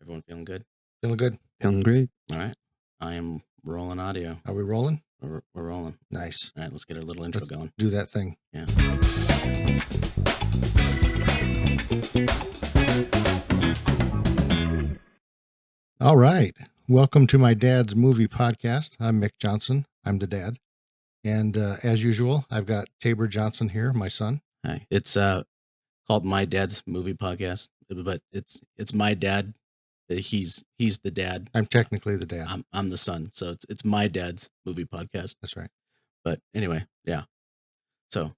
Everyone feeling good? Feeling good? Feeling great. All right. I am rolling audio. Are we rolling? We're rolling. Nice. All right, let's get our little intro going. Do that thing. Yeah. All right. Welcome to my dad's movie podcast. I'm Mick Johnson. I'm the dad. And as usual, I've got Tabor Johnson here, my son. Hi. It's called My Dad's Movie Podcast, but it's my dad. He's the dad. I'm technically the dad. I'm the son. So it's my dad's movie podcast. That's right. But anyway, yeah. So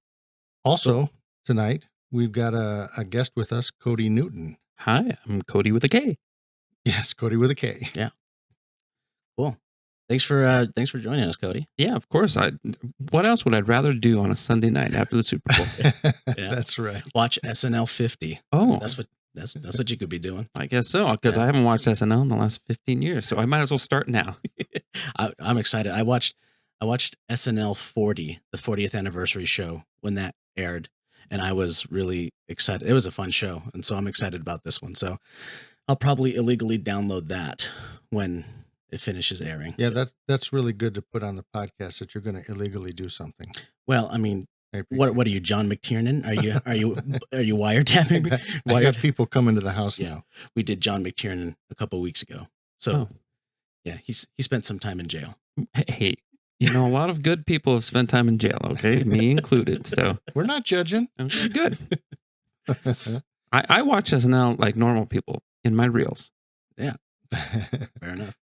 also tonight we've got a guest with us, KodyNewton. Hi, I'm Kody with a K. Yes, Kody with a K. Yeah. Cool. Thanks for joining us, Kody. Yeah, of course. What else would I rather do on a Sunday night after the Super Bowl? Yeah. That's right. Watch SNL 50. Oh, That's what you could be doing. I guess so, because I haven't watched SNL in the last 15 years, so I might as well start now. I'm excited. I watched SNL 40, the 40th anniversary show when that aired, and I was really excited. It was a fun show, and so I'm excited about this one. So I'll probably illegally download that when it finishes airing. Yeah, that's really good to put on the podcast that you're going to illegally do something. Well, I mean, what are you, John McTiernan? Are you wiretapping? I got people coming to the house now. We did John McTiernan a couple of weeks ago. So yeah, he spent some time in jail. Hey, a lot of good people have spent time in jail, okay? Me included. So we're not judging. Okay, good. I watch SNL like normal people in my reels. Yeah, fair enough.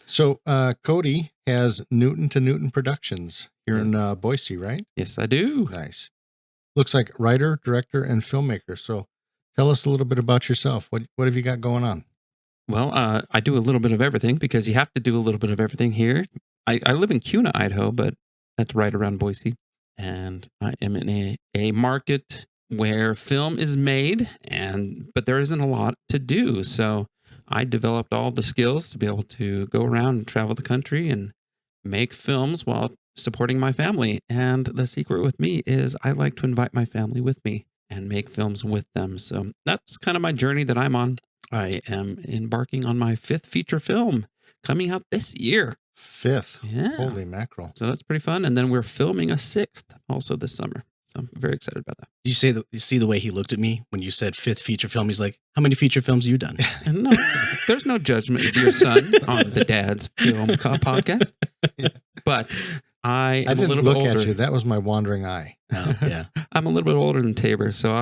So Kody has Newton to Newton Productions here in Boise, right? Yes, I do. Nice. Looks like writer, director, and filmmaker. So tell us a little bit about yourself. What have you got going on? Well, I do a little bit of everything because you have to do a little bit of everything here. I live in Kuna, Idaho, but that's right around Boise. And I am in a market where film is made, but there isn't a lot to do. So I developed all the skills to be able to go around and travel the country and make films while supporting my family. And the secret with me is I like to invite my family with me and make films with them. So that's kind of my journey that I'm on. I am embarking on my 5th feature film coming out this year. 5th? Yeah. Holy mackerel. So that's pretty fun. And then we're filming a 6th also this summer. So I'm very excited about that. You see the way he looked at me when you said 5th feature film? He's like, how many feature films have you done? No, there's no judgment of your son on the Dad's Film podcast. Yeah. But I didn't a little look bit older. at you. That was my wandering eye. Oh, yeah. I'm a little bit older than Tabor, so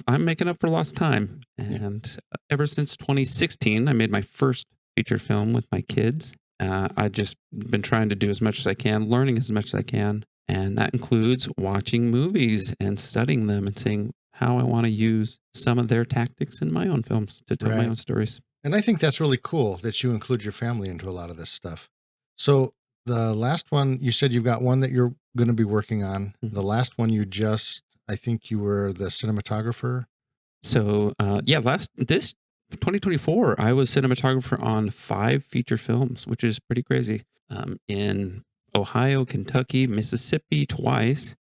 I'm making up for lost time. And ever since 2016, I made my first feature film with my kids. I just been trying to do as much as I can, learning as much as I can. And that includes watching movies and studying them and seeing how I want to use some of their tactics in my own films to tell my own stories. And I think that's really cool that you include your family into a lot of this stuff. So the last one, you said you've got one that you're going to be working on. Mm-hmm. The last one I think you were the cinematographer. So this 2024, I was cinematographer on 5 feature films, which is pretty crazy. In Ohio, Kentucky, Mississippi twice,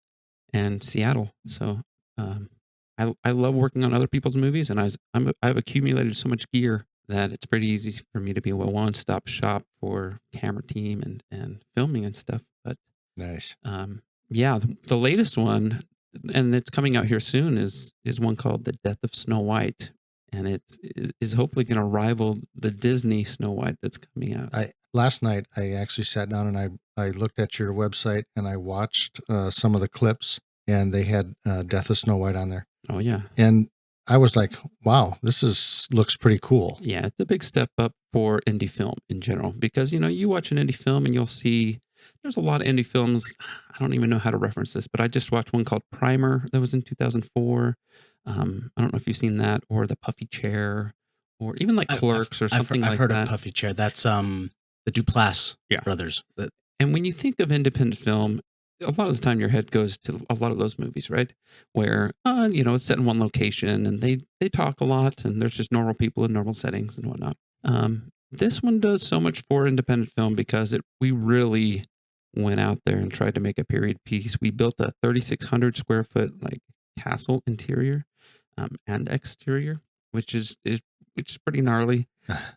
and Seattle. So I love working on other people's movies, and I've accumulated so much gear that it's pretty easy for me to be a one-stop shop for camera team and filming and stuff. But nice. The latest one, and it's coming out here soon, is one called The Death of Snow White, and it is hopefully going to rival the Disney Snow White that's coming out. Last night, I actually sat down and I looked at your website and I watched some of the clips, and they had Death of Snow White on there. Oh, yeah. And I was like, wow, looks pretty cool. Yeah, it's a big step up for indie film in general, because, you watch an indie film and you'll see there's a lot of indie films. I don't even know how to reference this, but I just watched one called Primer that was in 2004. I don't know if you've seen that, or The Puffy Chair, or even like Clerks or something like that. I've heard of Puffy Chair. That's the Duplass brothers. And when you think of independent film, a lot of the time your head goes to a lot of those movies, right? Where, it's set in one location and they talk a lot and there's just normal people in normal settings and whatnot. This one does so much for independent film because we really went out there and tried to make a period piece. We built a 3,600 square foot castle interior and exterior, which is which is pretty gnarly.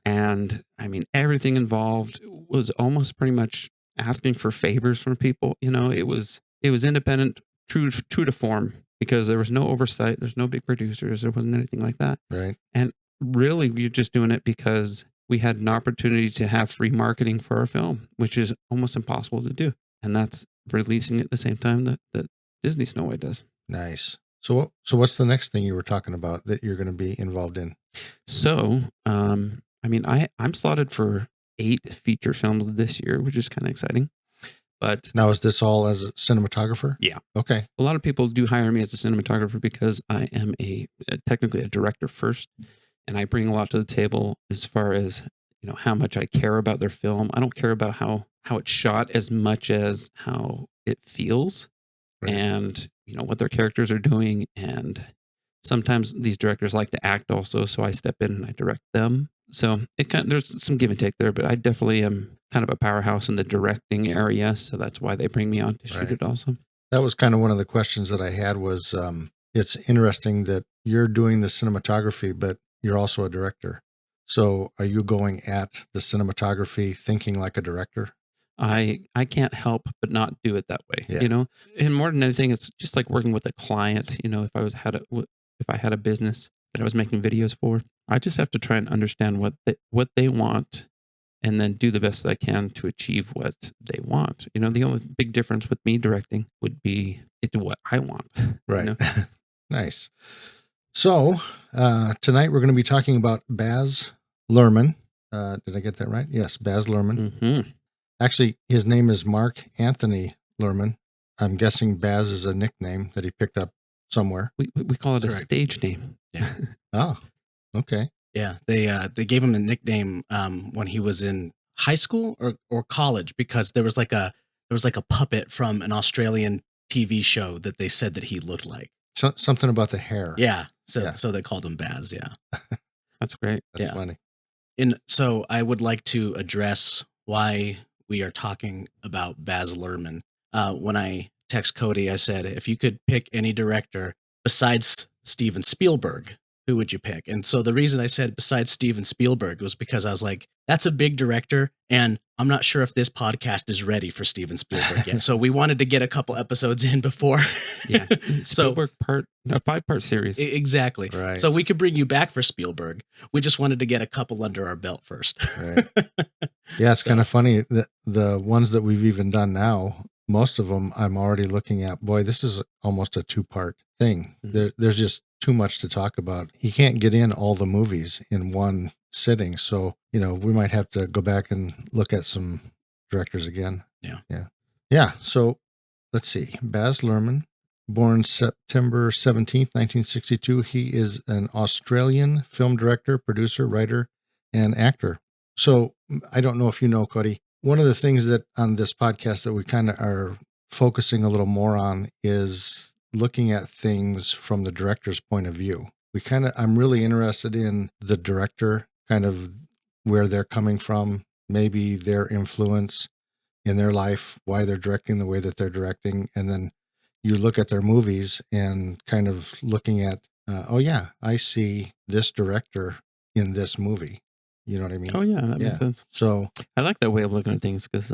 And I mean, everything involved was almost pretty much asking for favors from people. It was independent, true to form, because there was no oversight. There's no big producers. There wasn't anything like that. Right. And really, you're just doing it because we had an opportunity to have free marketing for our film, which is almost impossible to do. And that's releasing at the same time that Disney Snow White does. Nice. So what's the next thing you were talking about that you're going to be involved in? So, I mean, I'm slotted for 8 feature films this year, which is kind of exciting. But Now, is this all as a cinematographer? Yeah. Okay. A lot of people do hire me as a cinematographer because I am technically a director first, and I bring a lot to the table as far as how much I care about their film. I don't care about how it's shot as much as how it feels, Right. and what their characters are doing. And sometimes these directors like to act also, so I step in and I direct them. So there's some give and take there, but I definitely am kind of a powerhouse in the directing area, so that's why they bring me on to shoot Right. it also. That was kind of one of the questions that I had was, it's interesting that you're doing the cinematography, but you're also a director. So are you going at the cinematography thinking like a director? I can't help but not do it that way, Yeah. And more than anything, it's just like working with a client. If I had a business that I was making videos for, I just have to try and understand what they want, and then do the best that I can to achieve what they want. The only big difference with me directing would be it's what I want. Right. Nice. So tonight we're going to be talking about Baz Lurhmann. Did I get that right? Yes, Baz Lurhmann. Mm-hmm. Actually, his name is Mark Anthony Luhrmann. I'm guessing Baz is a nickname that he picked up somewhere. We call it a Correct. stage name. Yeah. Oh, okay. Yeah, they gave him a nickname when he was in high school or college, because there was like a puppet from an Australian TV show that they said that he looked like. Something about the hair. Yeah, so Yeah. so they called him Baz. Yeah, That's great. That's Yeah. funny. and so I would like to address why we are talking about Baz Luhrmann. When I text Kody, I said, if you could pick any director besides Steven Spielberg, who would you pick? And so the reason I said besides Steven Spielberg was because I was like, that's a big director, and I'm not sure if this podcast is ready for Steven Spielberg yet. So we wanted to get a couple episodes in before. Yes. So Spielberg a 5-part series. exactly. Right. So we could bring you back for Spielberg. We just wanted to get a couple under our belt first. Right. Yeah, it's So- kind of funny that the ones that we've even done now, most of them I'm already looking at. Boy, this is almost a 2-part thing. Mhm. There's just too much to talk about. You can't get in all the movies in one sitting. So, we might have to go back and look at some directors again. Yeah. So let's see. Baz Luhrmann, born September 17th, 1962. He is an Australian film director, producer, writer, and actor. So I don't know if you know, Kody, one of the things that on this podcast that we kind of are focusing a little more on is looking at things from the director's point of view. I'm really interested in the director, kind of where they're coming from, maybe their influence in their life, why they're directing the way that they're directing. And then you look at their movies and kind of looking at, oh yeah, I see this director in this movie. You know what I mean? Oh yeah, that makes sense. So I like that way of looking at things because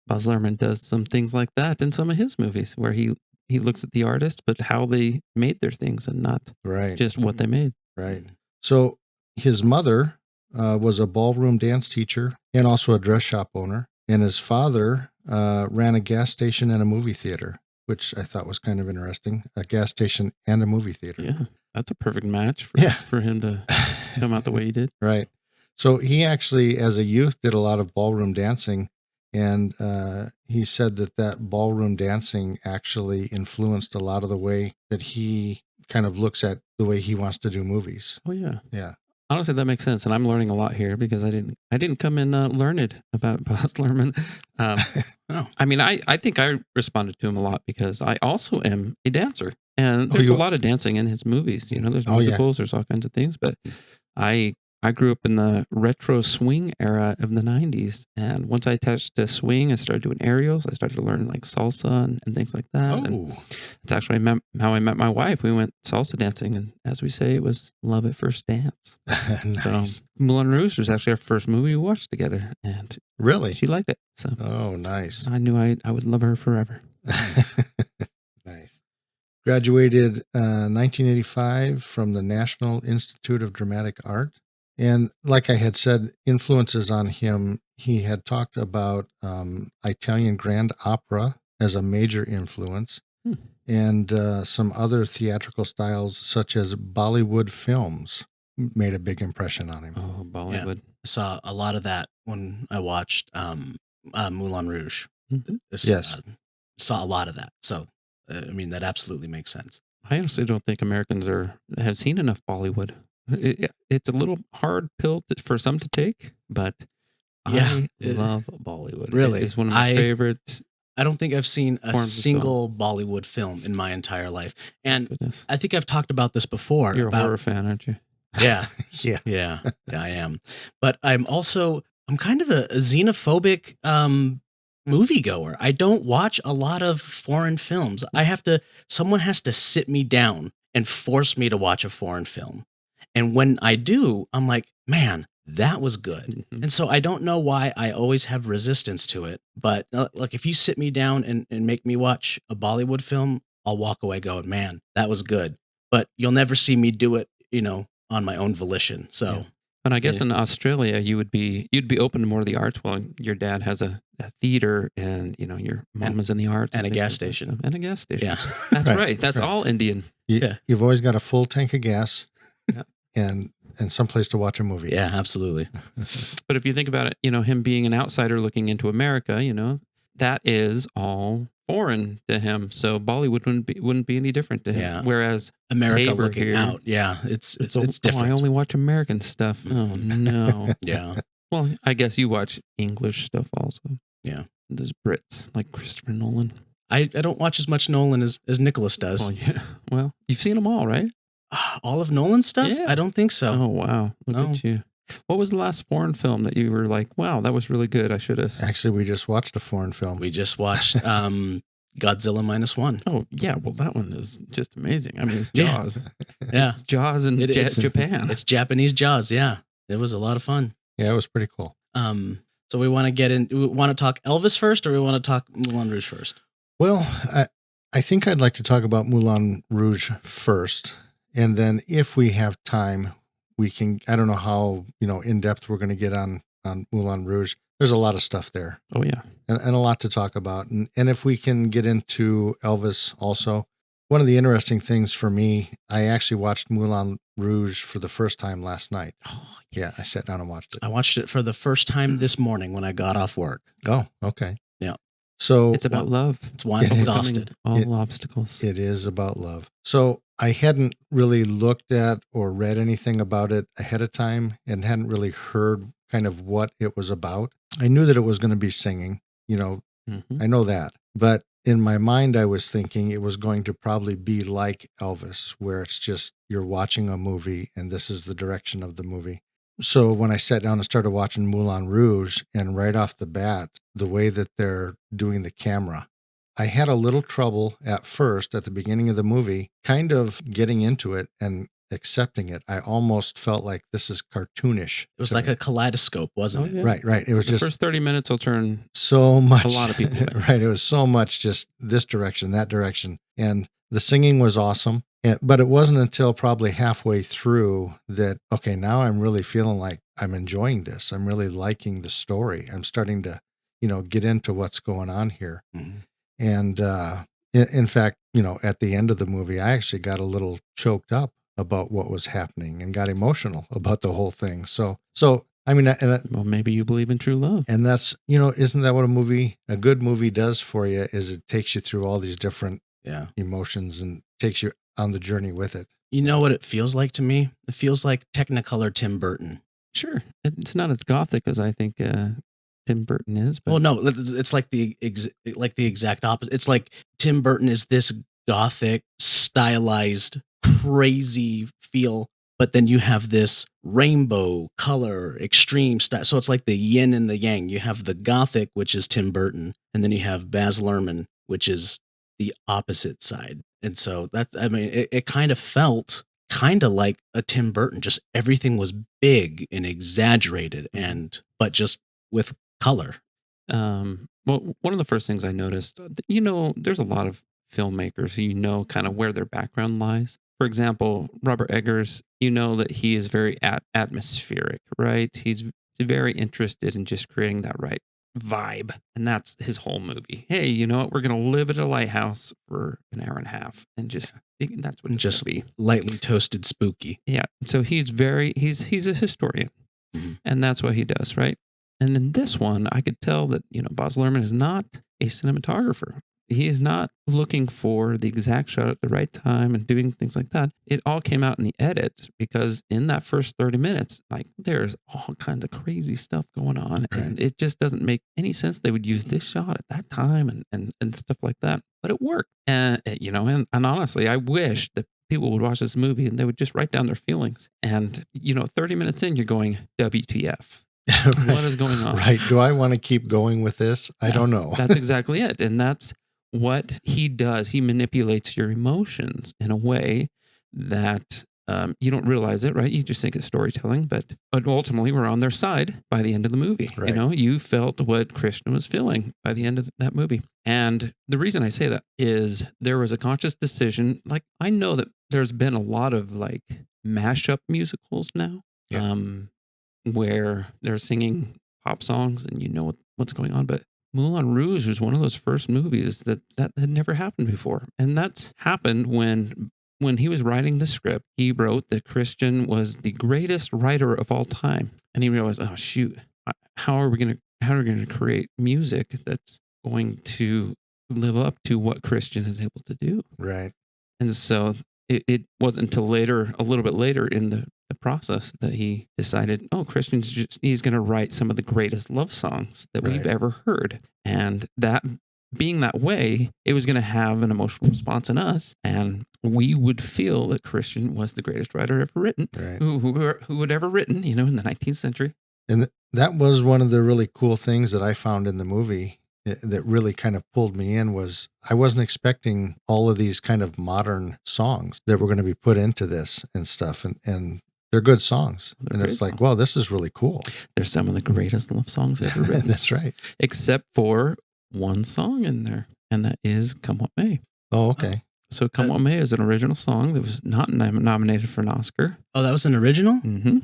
Baz Luhrmann does some things like that in some of his movies, where he looks at the artist, but how they made their things, and not right, just what they made. right. So his mother was a ballroom dance teacher and also a dress shop owner, and his father ran a gas station and a movie theater, which I thought was kind of interesting. A gas station and a movie theater. Yeah, that's a perfect match for him to come out the way he did. Right. So he actually, as a youth, did a lot of ballroom dancing, and he said that ballroom dancing actually influenced a lot of the way that he kind of looks at the way he wants to do movies. Oh yeah. Yeah. Honestly, that makes sense, and I'm learning a lot here because I didn't come in learned about Baz Luhrmann. Oh. I mean, I think I responded to him a lot because I also am a dancer, and there's a lot of dancing in his movies. There's Oh, yeah. musicals, there's all kinds of things, but I I grew up in the retro swing era of the 90s. And once I touched the swing, I started doing aerials. I started to learn like salsa and things like that. And Oh, it's actually how I met my wife. We went salsa dancing. And as we say, it was love at first dance. nice. So Moulin Rouge was actually our first movie we watched together. And Really? she liked it. So Oh, nice. I knew I would love her forever. Nice. Graduated 1985 from the National Institute of Dramatic Art. And like I had said, influences on him, he had talked about Italian grand opera as a major influence, and some other theatrical styles such as Bollywood films made a big impression on him. Oh, Bollywood. I saw a lot of that when I watched Moulin Rouge. Mhm. Yes. Saw a lot of that. So, I mean, that absolutely makes sense. I honestly don't think Americans have seen enough Bollywood. It's a little hard pill for some to take, but Yeah. I love Bollywood. Really? It's one of my favorites. I don't think I've seen a Forms of single Bollywood film in my entire life. And Goodness. I think I've talked about this before. You're a horror fan, aren't you? Yeah. Yeah. Yeah, I am. But I'm kind of a xenophobic moviegoer. I don't watch a lot of foreign films. Someone has to sit me down and force me to watch a foreign film. And when I do, I'm like, man, that was good. Mhm. And so I don't know why I always have resistance to it. But like if you sit me down and make me watch a Bollywood film, I'll walk away going, man, that was good. But you'll never see me do it, on my own volition. So. Yeah. And I guess in Australia, you'd be open to more of the arts. Well, your dad has a theater, and your mom is in the arts, and a things gas like that. station. And a gas station. Yeah. That's Right, right. That's right. all Indian. You've always got a full tank of gas, Yeah. and someplace to watch a movie. Yeah, absolutely. But if you think about it, him being an outsider looking into America, that is all foreign to him. So Bollywood wouldn't be any different to him. Yeah. Whereas America Tabor looking here, out. Yeah, it's oh, different. I only watch American stuff. Oh no. Yeah. Well, I guess you watch English stuff also. Yeah. There's Brits like Christopher Nolan. I don't watch as much Nolan as Nicholas does. Oh yeah. Well, you've seen them all, right? All of Nolan's stuff? Yeah. I don't think so. Oh wow. Look No. at you. What was the last foreign film that you were like, wow, that was really good? I should have. Actually, we just watched a foreign film. We just watched Godzilla -1. Oh yeah, well that one is just amazing. I mean, it's Yeah. Jaws. Yeah. It's Jaws in It's- Japan. It's Japanese Jaws. Yeah, it was a lot of fun. Yeah, it was pretty cool. So we want to talk Elvis first, or we want to talk Moulin Rouge first? Well, I think I'd like to talk about Moulin Rouge first, and then if we have time, we can. I don't know how in depth we're going to get on Moulin Rouge. There's a lot of stuff there, Oh yeah. and a lot to talk about. And if we can get into Elvis also. One of the interesting things for me, I actually watched Moulin Rouge for the first time last night. Oh, Yeah, I sat down and watched it. I watched it for the first time this morning when I got off work. Oh, okay. Yeah. So It's about love. It's why I'm It is. exhausted. All obstacles. it is about love. So I hadn't really looked at or read anything about it ahead of time and hadn't really heard kind of what it was about. I knew that it was going to be singing, Mhm. I know that. But in my mind, I was thinking it was going to probably be like Elvis, where it's just you're watching a movie and this is the direction of the movie. So when I sat down and started watching Moulin Rouge, and right off the bat, the way that they're doing the camera, I had a little trouble at first at the beginning of the movie, kind of getting into it and accepting it. I almost felt like this is cartoonish. It was to like me. a kaleidoscope, wasn't Oh, it? yeah. Right. It was The just first 30 minutes will turn so much. a lot of people away. Right. It was so much just this direction, that direction. And the singing was awesome. But it wasn't until probably halfway through that, okay, now I'm really feeling like I'm enjoying this. I'm really liking the story. I'm starting to, get into what's going on here. Mhm. And in fact, at the end of the movie, I actually got a little choked up about what was happening and got emotional about the whole thing. So I mean, Well, maybe you believe in true love. and that's, isn't that what a good movie does for you, is it takes you through all these different Yeah. emotions and takes you on the journey with it. You know what it feels like to me? It feels like Technicolor Tim Burton. Sure. It's not as gothic as I think Tim Burton is. But Well, no, it's like the exact opposite. It's like Tim Burton is this gothic, stylized, crazy feel, but then you have this rainbow color extreme style. So it's like the yin and the yang. You have the Gothic, which is Tim Burton, and then you have Baz Luhrmann, which is the opposite side. And so it kind of felt kind of like a Tim Burton. Just everything was big and exaggerated, but just with color. Well, one of the first things I noticed, there's a lot of filmmakers who kind of where their background lies. For example, Robert Eggers, that he is very atmospheric, right? He's very interested in just creating that right vibe. And that's his whole movie. Hey, you know what? We're going to live at a lighthouse for an hour and a half and that's what it's just going to be. Lightly toasted spooky. Yeah. So he's a historian, and that's what he does, right? And in this one, I could tell that, Baz Luhrmann is not a cinematographer. He is not looking for the exact shot at the right time and doing things like that. It all came out in the edit because in that first 30 minutes, like there's all kinds of crazy stuff going on. And it just doesn't make any sense they would use this shot at that time and stuff like that. But it worked. And honestly, I wish that people would watch this movie and they would just write down their feelings. And, 30 minutes in, you're going, WTF. What is going on? Right. Do I want to keep going with this? I don't know. That's exactly it. And that's what he does. He manipulates your emotions in a way that you don't realize it, right? You just think it's storytelling, but ultimately we're on their side by the end of the movie. Right. You felt what Christian was feeling by the end of that movie. And the reason I say that is there was a conscious decision. Like, I know that there's been a lot of like mashup musicals now. Yeah. Where they're singing pop songs and what's going on. But Moulin Rouge was one of those first movies that had never happened before. And that's happened when he was writing the script. He wrote that Christian was the greatest writer of all time. And he realized, oh, shoot, how are we going to create music that's going to live up to what Christian is able to do? Right. And so it wasn't until a little bit later in the process that he decided, he's going to write some of the greatest love songs that we've ever heard. And that being that way, it was going to have an emotional response in us. And we would feel that Christian was the greatest writer ever written, who had ever written, in the 19th century. And that was one of the really cool things that I found in the movie that really kind of pulled me in was I wasn't expecting all of these kind of modern songs that were going to be put into this and stuff. And they're good songs. And it's like, wow, this is really cool. They're some of the greatest love songs ever written. That's right. Except for one song in there, and that is Come What May. Oh, okay. So Come What May is an original song that was not nominated for an Oscar. Oh, that was an original? Mm-hmm.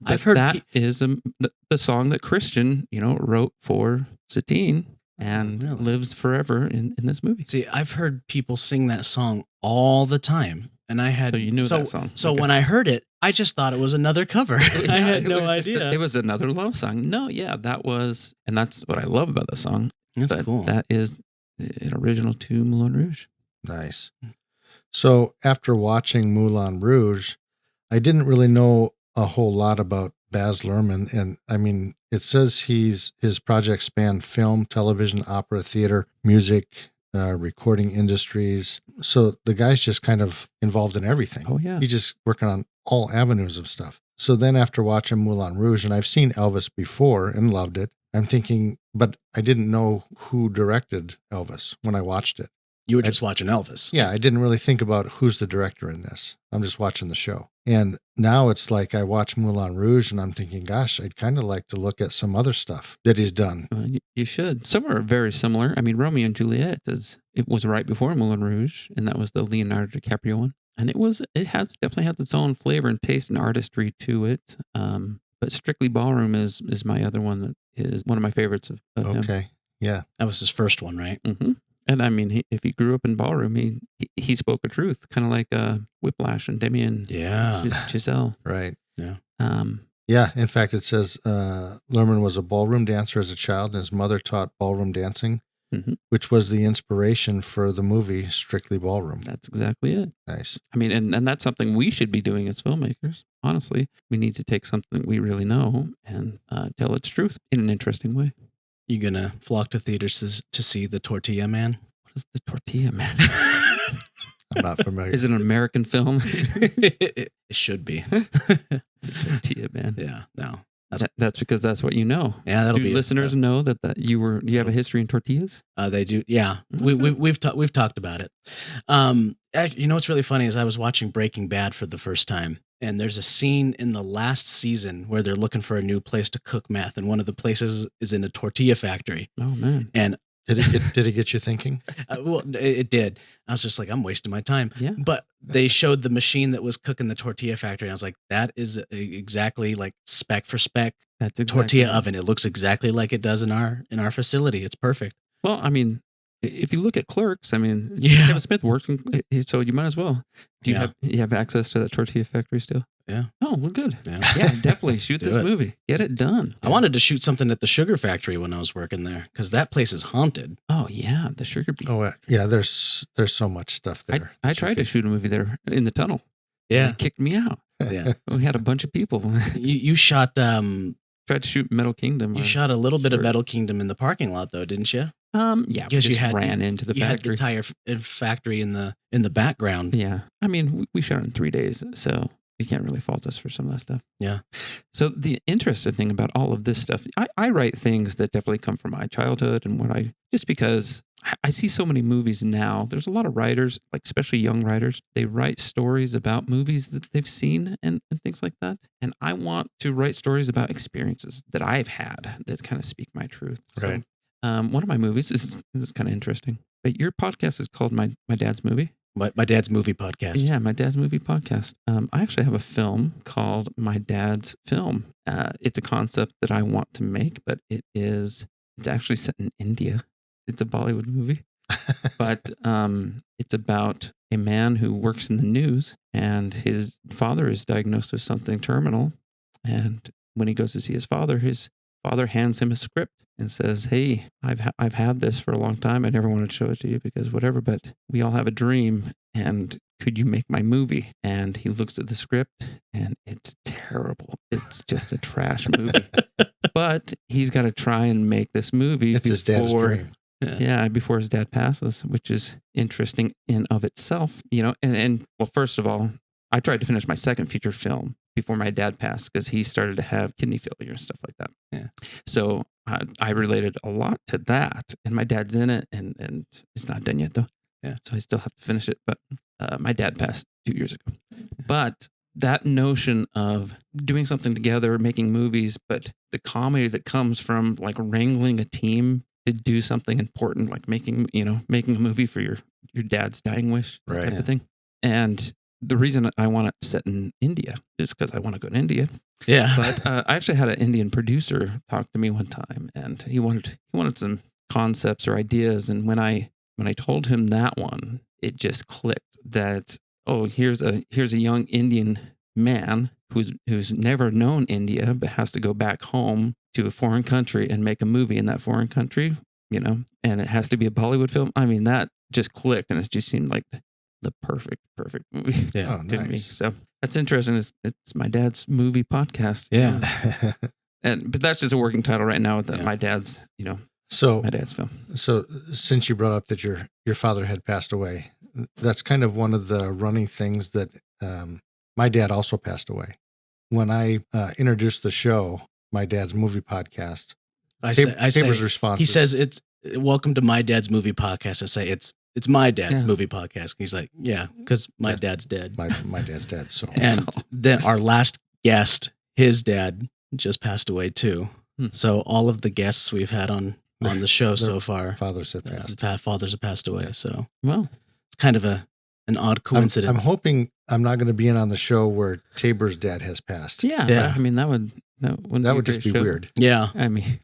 I've heard that is the song that Christian, wrote for Satine and lives forever in this movie. See, I've heard people sing that song all the time. And I had so you knew that song. So when I heard it, I just thought it was another cover. I had no idea. It was another love song. No, yeah, that was, and that's what I love about the song. That's cool. That is an original to Moulin Rouge. Nice. So after watching Moulin Rouge, I didn't really know a whole lot about Baz Luhrmann. And I mean, it says his projects span film, television, opera, theater, music, recording industries. So the guy's just kind of involved in everything. Oh, yeah. He's just working on all avenues of stuff. So then after watching Moulin Rouge, and I've seen Elvis before and loved it, I'm thinking, but I didn't know who directed Elvis when I watched it. You were just watching Elvis. Yeah, I didn't really think about who's the director in this. I'm just watching the show. And now it's like I watch Moulin Rouge and I'm thinking, gosh, I'd kind of like to look at some other stuff that he's done. You should. Some are very similar. I mean, Romeo and Juliet it was right before Moulin Rouge, and that was the Leonardo DiCaprio one. And it definitely has its own flavor and taste and artistry to it. But Strictly Ballroom is my other one that is one of my favorites of him. Okay, yeah. That was his first one, right? Mm-hmm. And I mean, if he grew up in ballroom, he spoke a truth, kind of like Whiplash and Damien Giselle. Right. Yeah. Yeah. In fact, it says Luhrmann was a ballroom dancer as a child, and his mother taught ballroom dancing, which was the inspiration for the movie Strictly Ballroom. That's exactly it. Nice. I mean, and that's something we should be doing as filmmakers. Honestly, we need to take something we really know and tell its truth in an interesting way. You gonna flock to theaters to see The Tortilla Man? What is The Tortilla Man? I'm not familiar. Is it an American film? It should be. Tortilla, man. Yeah, no. That's because that's what you know. Yeah, that'll Do be listeners know that you have a history in tortillas? They do. Yeah, Okay. we've talked about it. You know what's really funny is I was watching Breaking Bad for the first time, and there's a scene in the last season where they're looking for a new place to cook meth, and one of the places is in a tortilla factory. Oh man! And did it get you thinking? Well, it did. I was just like, I'm wasting my time. Yeah. But they showed the machine that was cooking the tortilla factory. And I was like, that is exactly like spec for spec. That's exactly tortilla right. oven. It looks exactly like it does in our facility. It's perfect. Well, I mean, if you look at Clerks, I mean, Yeah. Kevin Smith working, so you might as well. Do you Yeah. have access to that tortilla factory still? Yeah. Oh, well, good. Yeah. Yeah, definitely shoot Do this it. movie. Get it done. I wanted to shoot something at the sugar factory when I was working there because that place is haunted. Oh yeah, the sugar beet. Oh yeah, there's so much stuff there. I tried to shoot a movie there in the tunnel. Yeah. They kicked me out. Yeah. We had a bunch of people. You shot Tried to shoot Metal Kingdom. you shot a little bit of Sure. Metal Kingdom in the parking lot though, didn't you? Yeah, we Because you just had- ran into the You had the factory. tire factory in the background. Yeah. I mean, we shot it in 3 days, so you can't really fault us for some of that stuff. Yeah. So the interesting thing about all of this stuff, I write things that definitely come from my childhood and just because I see so many movies now. There's a lot of writers, like especially young writers, they write stories about movies that they've seen and things like that. And I want to write stories about experiences that I've had that kind of speak my truth. So, Right. one of my movies, this is kind of interesting, but your podcast is called My Dad's Movie. My dad's movie podcast. Yeah, My Dad's Movie Podcast. I actually have a film called My Dad's Film. It's a concept that I want to make, but it's actually set in India. It's a Bollywood movie, but it's about a man who works in the news, and his father is diagnosed with something terminal. And when he goes to see his father hands him a script and says, "Hey, I've had this for a long time. I never wanted to show it to you because whatever, but we all have a dream, and could you make my movie?" And he looks at the script, and it's terrible. It's just a trash movie. But he's got to try and make this movie It's his dad's dream. Yeah, before his dad passes, which is interesting in of itself, And well, first of all, I tried to finish my second feature film before my dad passed because he started to have kidney failure and stuff like that. Yeah. So I related a lot to that, and my dad's in it, and it's not done yet though. Yeah. So I still have to finish it, but my dad passed 2 years ago. But that notion of doing something together, making movies, but the comedy that comes from like wrangling a team to do something important, like making a movie for your dad's dying wish, that Right. type of thing. And the reason I want it set in India is because I want to go to India. Yeah. But I actually had an Indian producer talk to me one time, and he wanted some concepts or ideas. And when I told him that one, it just clicked that here's a young Indian man who's never known India but has to go back home to a foreign country and make a movie in that foreign country, and it has to be a Bollywood film. I mean, that just clicked, and it just seemed like the perfect movie Yeah. Oh, to me. nice. So that's interesting. It's My Dad's Movie Podcast. Yeah. But that's just a working title right now with Yeah. my dad's, So my dad's film. So since you brought up that your father had passed away, that's kind of one of the running things that my dad also passed away. When I introduced the show, My Dad's Movie Podcast, I Tabor's say response. he is, says it's welcome to My Dad's movie podcast. I say it's My Dad's Yeah. movie podcast. He's like, yeah, because my Yeah. dad's dead. my dad's dead. So And then our last guest, his dad just passed away too. Hmm. So all of the guests we've had on the show so far, fathers have passed. fathers have passed away. So Well, it's kind of an odd coincidence. I'm hoping I'm not going to be in on the show where Tabor's dad has passed. yeah. Yeah. I mean, that would That would just be weird. Yeah. I mean,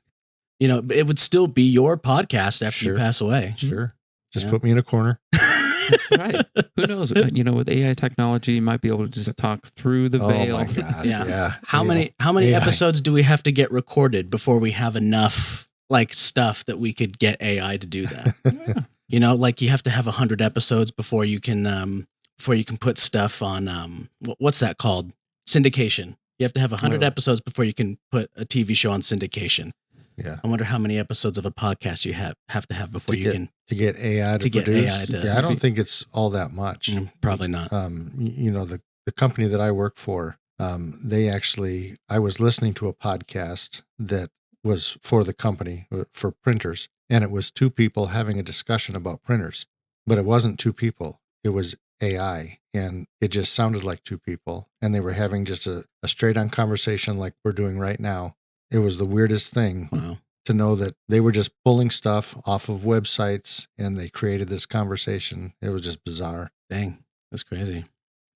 It would still be your podcast after Sure. you pass away. Sure. Just Yeah. put me in a corner. that's right. Who knows? With AI technology, you might be able to just talk through the Oh veil. my God. Yeah. Yeah. How Yeah. many AI. episodes do we have to get recorded before we have enough like stuff that we could get AI to do that? Yeah. Like you have to have 100 episodes before you can put stuff on what's that called? Syndication. You have to have 100 Oh. episodes before you can put a TV show on syndication. Yeah. I wonder how many episodes of a podcast you have to have before you can to get AI to get produce. AI to- Yeah, I don't think it's all that much. probably not. You know, the company that I work for, they actually, I was listening to a podcast that was for the company for printers, and it was two people having a discussion about printers, but it wasn't two people. It was AI, and it just sounded like two people, and they were having just a straight on conversation like we're doing right now. It was the weirdest thing. Wow. To know that they were just pulling stuff off of websites and they created this conversation. It was just bizarre. Dang, that's crazy.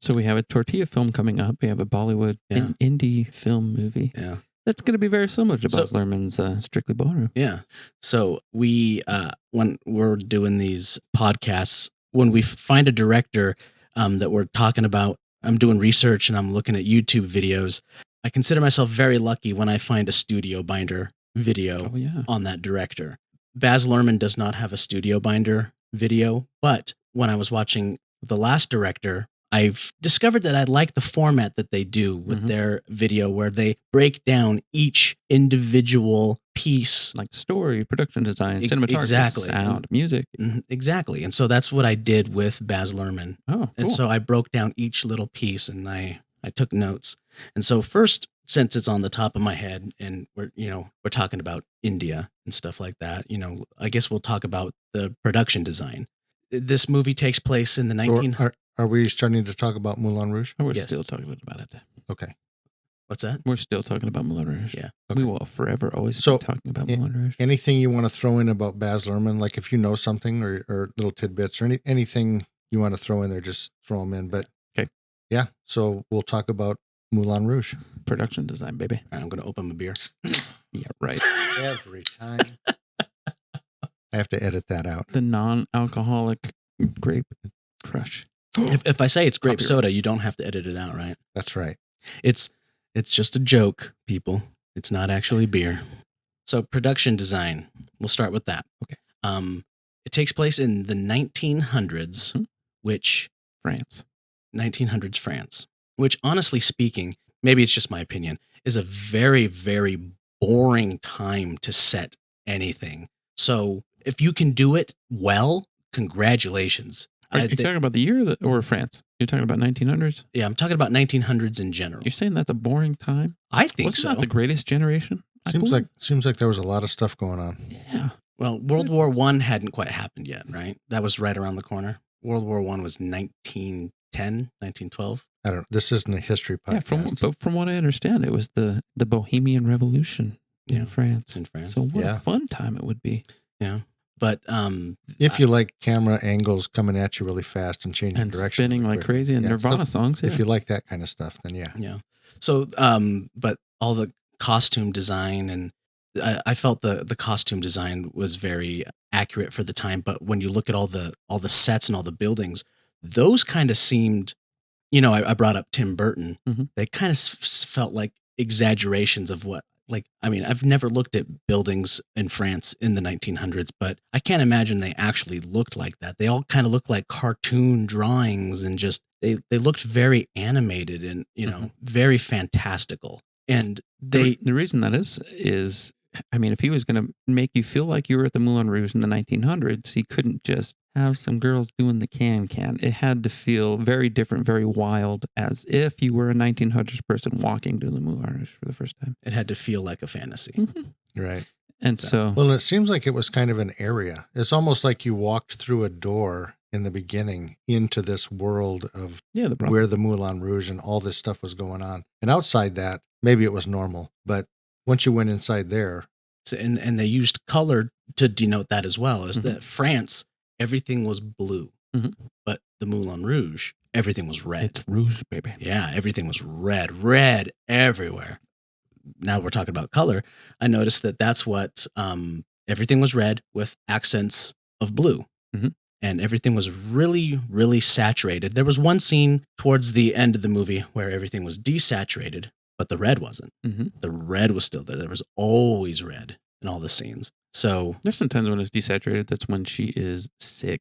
So we have a tortilla film coming up. We have a Bollywood an indie film movie. Yeah. That's going to be very similar to So- Baz Luhrmann's Strictly Ballroom. Yeah. So we, when we're doing these podcasts, when we find a director that we're talking about, I'm doing research and I'm looking at YouTube videos. I consider myself very lucky when I find a studio binder video Oh, yeah. on that director. Baz Lurhmann does not have a studio binder video, but when I was watching The Last Director, I've discovered that I like the format that they do with their video, where they break down each individual piece. Like story, production design, cinematography, Exactly. sound, music. Exactly. And so that's what I did with Baz Lurhmann. Oh, cool. And so I broke down each little piece and I took notes. And so first, since it's on the top of my head and we're talking about India and stuff like that, I guess we'll talk about the production design. This movie takes place in the 19... Are we starting to talk about Moulin Rouge? We're Yes. still talking about it. Okay. What's that? We're still talking about Moulin Rouge. Yeah. We will forever always So, be talking about Moulin Rouge. Anything you want to throw in about Baz Luhrmann, like if you know something or little tidbits or anything you want to throw in there, just throw them in. But Okay. Yeah. So we'll talk about Moulin Rouge. Production design, baby. All right, I'm going to open my beer. Yeah, right. Every time. I have to edit that out. The non-alcoholic grape crush. If I say it's grape Copyright. soda, you don't have to edit it out, right? That's right. It's just a joke, people. It's not actually beer. So production design, we'll start with that. Okay. It takes place in the 1900s, which 1900s France, which honestly speaking, maybe it's just my opinion, is a very, very boring time to set anything. So if you can do it well, congratulations. Are you talking about the year or France? You're talking about 1900s? Yeah, I'm talking about 1900s in general. You're saying that's a boring time? I think Wasn't so. that the greatest generation? Seems like there was a lot of stuff going on. Yeah. Well, World War I hadn't quite happened yet, right? That was right around the corner. World War I was 1910, 1912. I don't know. This isn't a history podcast. Yeah, from what I understand, it was the Bohemian Revolution in France. In France. So what Yeah. a fun time it would be. Yeah. But If you like camera angles coming at you really fast and changing And direction, spinning like quickly. crazy and Yeah, Nirvana so songs. Yeah. If you like that kind of stuff, then yeah. yeah. So but all the costume design and I felt the costume design was very accurate for the time, but when you look at all the sets and all the buildings, those kind of seemed, I brought up Tim Burton. Mhm. They kind of felt like exaggerations of what, I've never looked at buildings in France in the 1900s, but I can't imagine they actually looked like that. They all kind of looked like cartoon drawings and just, they looked very animated and, very fantastical. And the reason that is, I mean, if he was going to make you feel like you were at the Moulin Rouge in the 1900s, he couldn't just have some girls doing the can. It had to feel very different, very wild, as if you were a 1900s person walking to the Moulin Rouge for the first time. it had to feel like a fantasy. Mm-hmm. Right. And so, Well, it seems like it was kind of an area. It's almost like you walked through a door in the beginning into this world of where the Moulin Rouge and all this stuff was going on. And outside that, maybe it was normal. But once you went inside there. So, and they used color to denote that as well, is that France, everything was blue, but the Moulin Rouge, everything was red. It's rouge, baby. Yeah, everything was red everywhere. Now we're talking about color. I noticed that that's what everything was red with accents of blue. And everything was really, really saturated. There was one scene towards the end of the movie where everything was desaturated, but the red wasn't. The red was still there. There was always red in all the scenes. So there's sometimes when it's desaturated, that's when she is sick.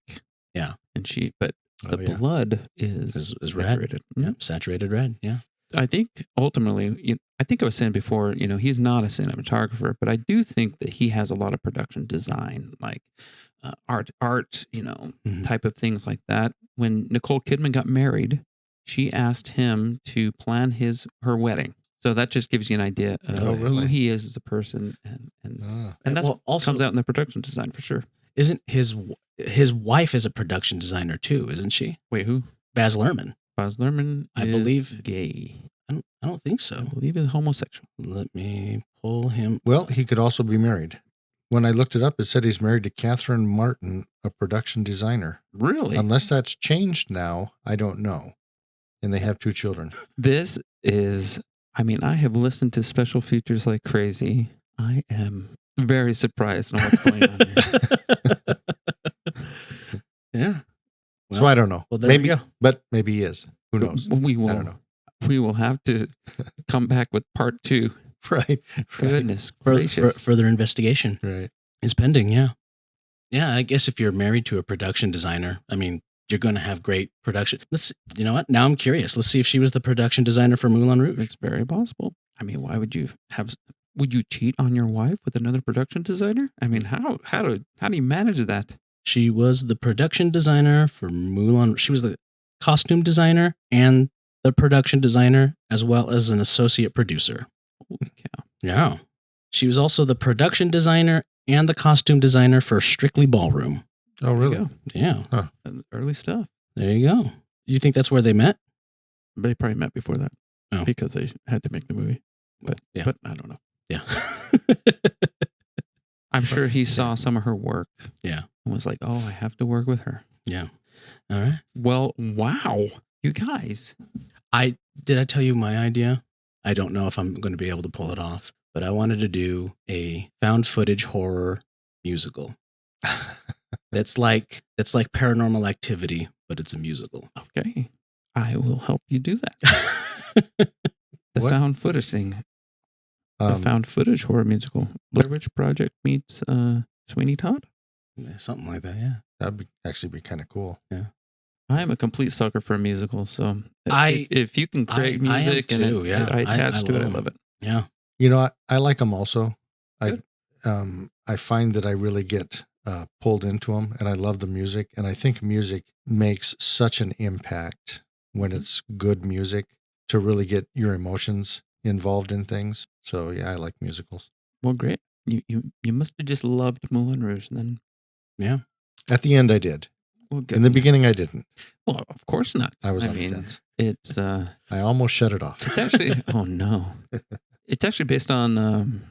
Yeah. And but the blood is red. saturated. Yeah, saturated red. Yeah. I think ultimately, I think I was saying before, he's not a cinematographer, but I do think that he has a lot of production design, like art, Mhm. type of things like that. When Nicole Kidman got married, she asked him to plan her wedding. So that just gives you an idea of Oh, really? who he is as a person, and Ah. that's Well, what comes also, out in the production design for sure. isn't his wife is a production designer too, isn't she? Wait, who? Baz Luhrmann. Baz Lurhmann I is believe- gay. I don't think I so. believe is homosexual. Let me pull him. Well, he could also be married. When I looked it up, it said he's married to Catherine Martin, a production designer. Really? Unless that's changed now, I don't know. And they have 2 children. This is, I have listened to special features like crazy. I am very surprised on what's going on here. Yeah. So I don't know. Well, there maybe, we go. But maybe he is. Who knows? We will, I don't know. We will have to come back with part 2. Right. Goodness gracious. Further investigation Right. is pending. Yeah. Yeah. I guess if you're married to a production designer, you're going to have great production. You know what? Now I'm curious. Let's see if she was the production designer for Moulin Rouge. It's very possible. Why would you would you cheat on your wife with another production designer? How do you manage that? She was the production designer for Moulin. She was the costume designer and the production designer, as well as an associate producer. Holy cow. Yeah. She was also the production designer and the costume designer for Strictly Ballroom. Oh, really? There you Yeah. Huh. go. Early stuff. There you go. You think that's where they met? They probably met before that. Oh. Because they had to make the movie. But I don't know. Yeah. I'm sure he saw some of her work. Yeah. And was like, oh, I have to work with her. Yeah. All right. Well, wow. You guys. Did I tell you my idea? I don't know if I'm going to be able to pull it off, but I wanted to do a found footage horror musical. That's like Paranormal Activity, but it's a musical. Okay. I will help you do that. The What? found footage thing. The found footage horror musical. Blair Witch Project meets Sweeney Todd. Something like that, yeah. That'd actually be kind of cool. Yeah. I am a complete sucker for a musical, so if you can create I am music too, and yeah. I attach to it, I love love it. Yeah. You know, I like them also. Good. I find that I really get pulled into them, and I love the music. And I think music makes such an impact when it's good music to really get your emotions involved in things. So yeah, I like musicals. Well, great. You must have just loved Moulin Rouge then. Yeah. At the end, I did. Well, good. In the beginning, I didn't. Well, of course not. I was on the fence. It's I almost shut it off. it's actually oh no. It's actually based on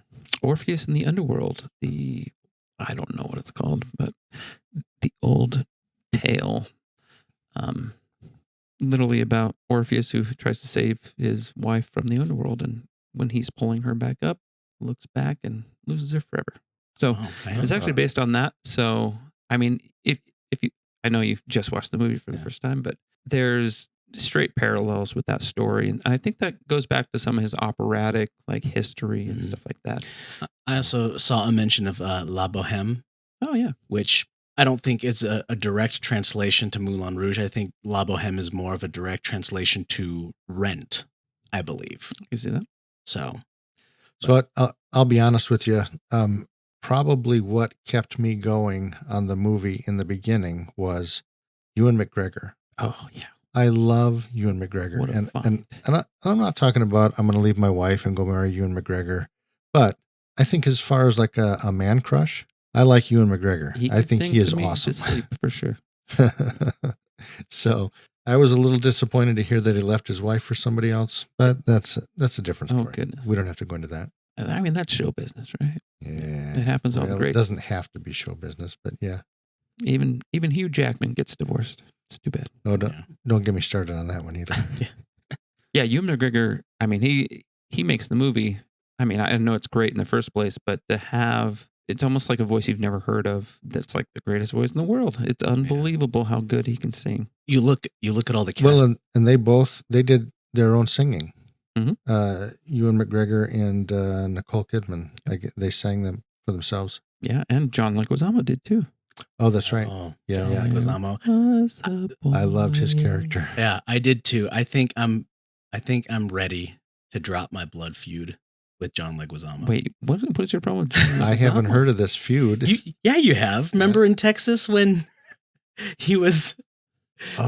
Orpheus in the Underworld. I don't know what it's called, but the old tale, literally about Orpheus who tries to save his wife from the underworld, and when he's pulling her back up, looks back and loses her forever. So Oh, man. it's actually based on that. So if you, I know you just watched the movie for the first time, but there's straight parallels with that story, and I think that goes back to some of his operatic history and stuff like that. I also saw a mention of La Boheme. Oh yeah, which I don't think is a direct translation to Moulin Rouge. I think La Boheme is more of a direct translation to Rent, I believe. you see that? So I'll be honest with you. Probably what kept me going on the movie in the beginning was Ewan McGregor. Oh yeah, I love Ewan McGregor. What a and find. I'm not talking about I'm going to leave my wife and go marry Ewan McGregor, but I think as far as like a man crush, I like Ewan McGregor. I could think sing he is to me to awesome. sleep for sure. So I was a little disappointed to hear that he left his wife for somebody else, but that's a different story. Oh goodness, We don't have to go into that. I mean that's show business, right? Yeah, It happens all the Well, it greats. doesn't have to be show business, but yeah. Even Hugh Jackman gets divorced. It's too bad. No, yeah. don't get me started on that one either. Yeah, Ewan McGregor. I mean, he makes the movie. I mean, I know it's great in the first place, but to have it's almost like a voice you've never heard of. That's like the greatest voice in the world. It's unbelievable how good he can sing. you look at all the cast. Well, and they did their own singing. Mhm. Ewan McGregor and Nicole Kidman. They sang them for themselves. Yeah, and John Leguizamo did too. Oh, that's right. Oh, Yeah, John yeah. Leguizamo. Was a I loved his boy. character. Yeah, I did too. I think I'm I think I'm ready to drop my blood feud with John Leguizamo. Wait, what is your problem with John I haven't Leguizamo? heard of this feud. You have. Remember in Texas when he was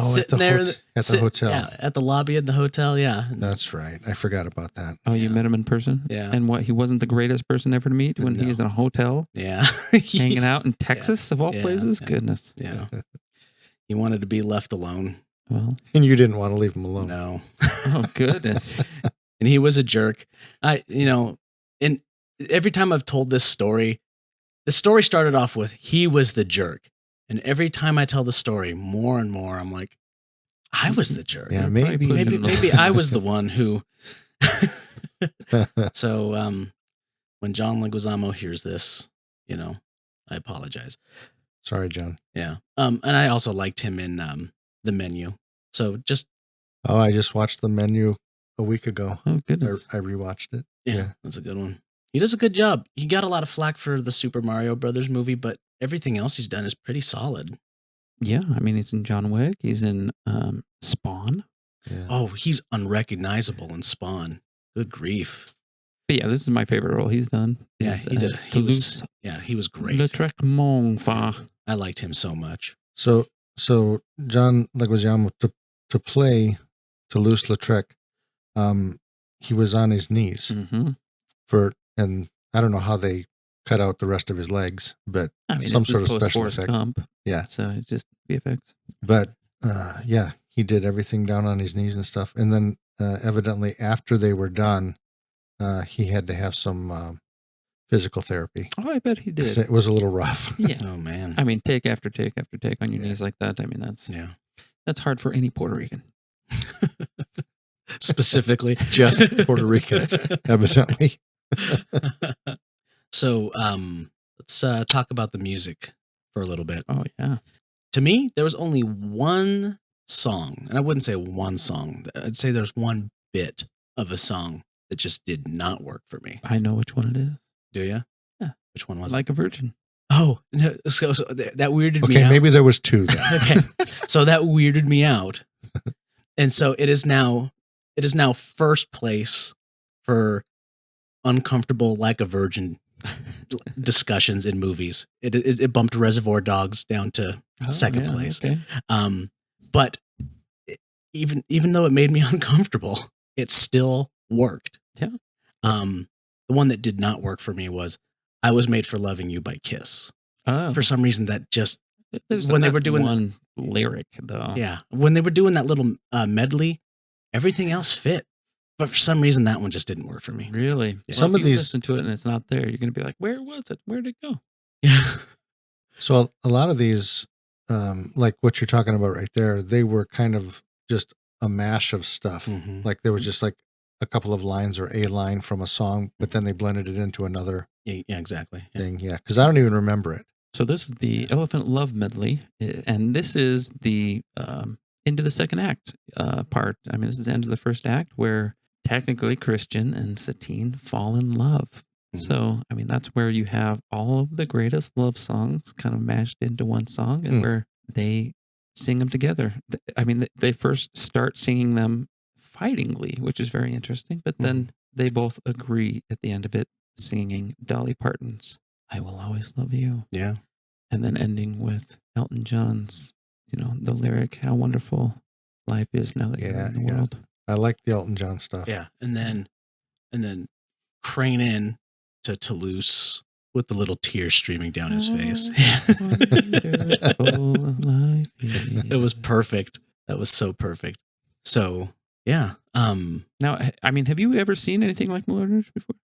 sitting there at the hotel. Yeah, at the lobby at the hotel. Yeah, That's right. I forgot about that. Oh, you met him in person? Yeah. And what? He wasn't the greatest person ever to meet when he was in a hotel, yeah, hanging out in Texas of all places. Yeah. Goodness. Yeah, he wanted to be left alone. Well, and you didn't want to leave him alone. No. Oh goodness. And he was a jerk. And every time I've told this story, the story started off with he was the jerk. And every time I tell the story more and more, I'm like, I was the jerk. Yeah, maybe I was the one who. So when John Leguizamo hears this, I apologize. Sorry, John. Yeah. And I also liked him in The Menu. So just. Oh, I just watched The Menu a week ago. Oh goodness. I rewatched it. Yeah, that's a good one. He does a good job. He got a lot of flack for the Super Mario Brothers movie, but everything else he's done is pretty solid. Yeah, I mean, he's in John Wick. He's in Spawn. Yeah. Oh, he's unrecognizable in Spawn. Good grief. But yeah, this is my favorite role he's done. Yeah, he did. Toulouse. He was great. Le Traitement fa. I liked him so much. So John Leguizamo to play Toulouse-Lautrec, he was on his knees and I don't know how they cut out the rest of his legs, but I mean, some sort of special effect. Gump, yeah. So it's just VFX. But he did everything down on his knees and stuff. And then evidently after they were done, he had to have some physical therapy. Oh, I bet he did. It was a little rough. Yeah. Oh man. I mean, take after take after take on your knees like that. I mean, that's hard for any Puerto Rican. Specifically. Just Puerto Ricans, evidently. So let's talk about the music for a little bit. Oh, yeah. To me, there was only one song, and I wouldn't say one song. I'd say there's one bit of a song that just did not work for me. I know which one it is. Do you? Yeah. Which one was it? Like a Virgin. Oh, no, so that weirded me out. Okay, maybe there was two then. Okay, so that weirded me out. And so it is now first place for uncomfortable Like a Virgin discussions in movies. It bumped Reservoir Dogs down to second place. Okay. But even though it made me uncomfortable, it still worked. Yeah. The one that did not work for me was I Was Made for Loving You by Kiss. Oh. For some reason that just When they were doing one lyric though. Yeah. When they were doing that little medley, everything else fit. But for some reason that one just didn't work for me. Really? Yeah. Some of these listen to it and it's not there. You're going to be like, where was it? Where did it go? Yeah. So a lot of these, like what you're talking about right there, they were kind of just a mash of stuff. Mm-hmm. Like there was just like a couple of lines or a line from a song, but then they blended it into another Yeah, exactly. Yeah. thing. Yeah, because I don't even remember it. So this is the Elephant Love medley, and this is the into the second act part. I mean, this is the end of the first act where technically Christian and Satine fall in love. Mm-hmm. So, I mean, that's where you have all of the greatest love songs kind of mashed into one song and where they sing them together. I mean, they first start singing them fightingly, which is very interesting, but then they both agree at the end of it singing Dolly Parton's I Will Always Love You. Yeah. And then ending with Elton John's, the lyric, how wonderful life is now that you're in the world. I like the Elton John stuff. Yeah. And then crane in to Toulouse with the little tears streaming down his face. It was perfect. That was so perfect. So, yeah. Now, I mean, have you ever seen anything like Moulin Rouge before?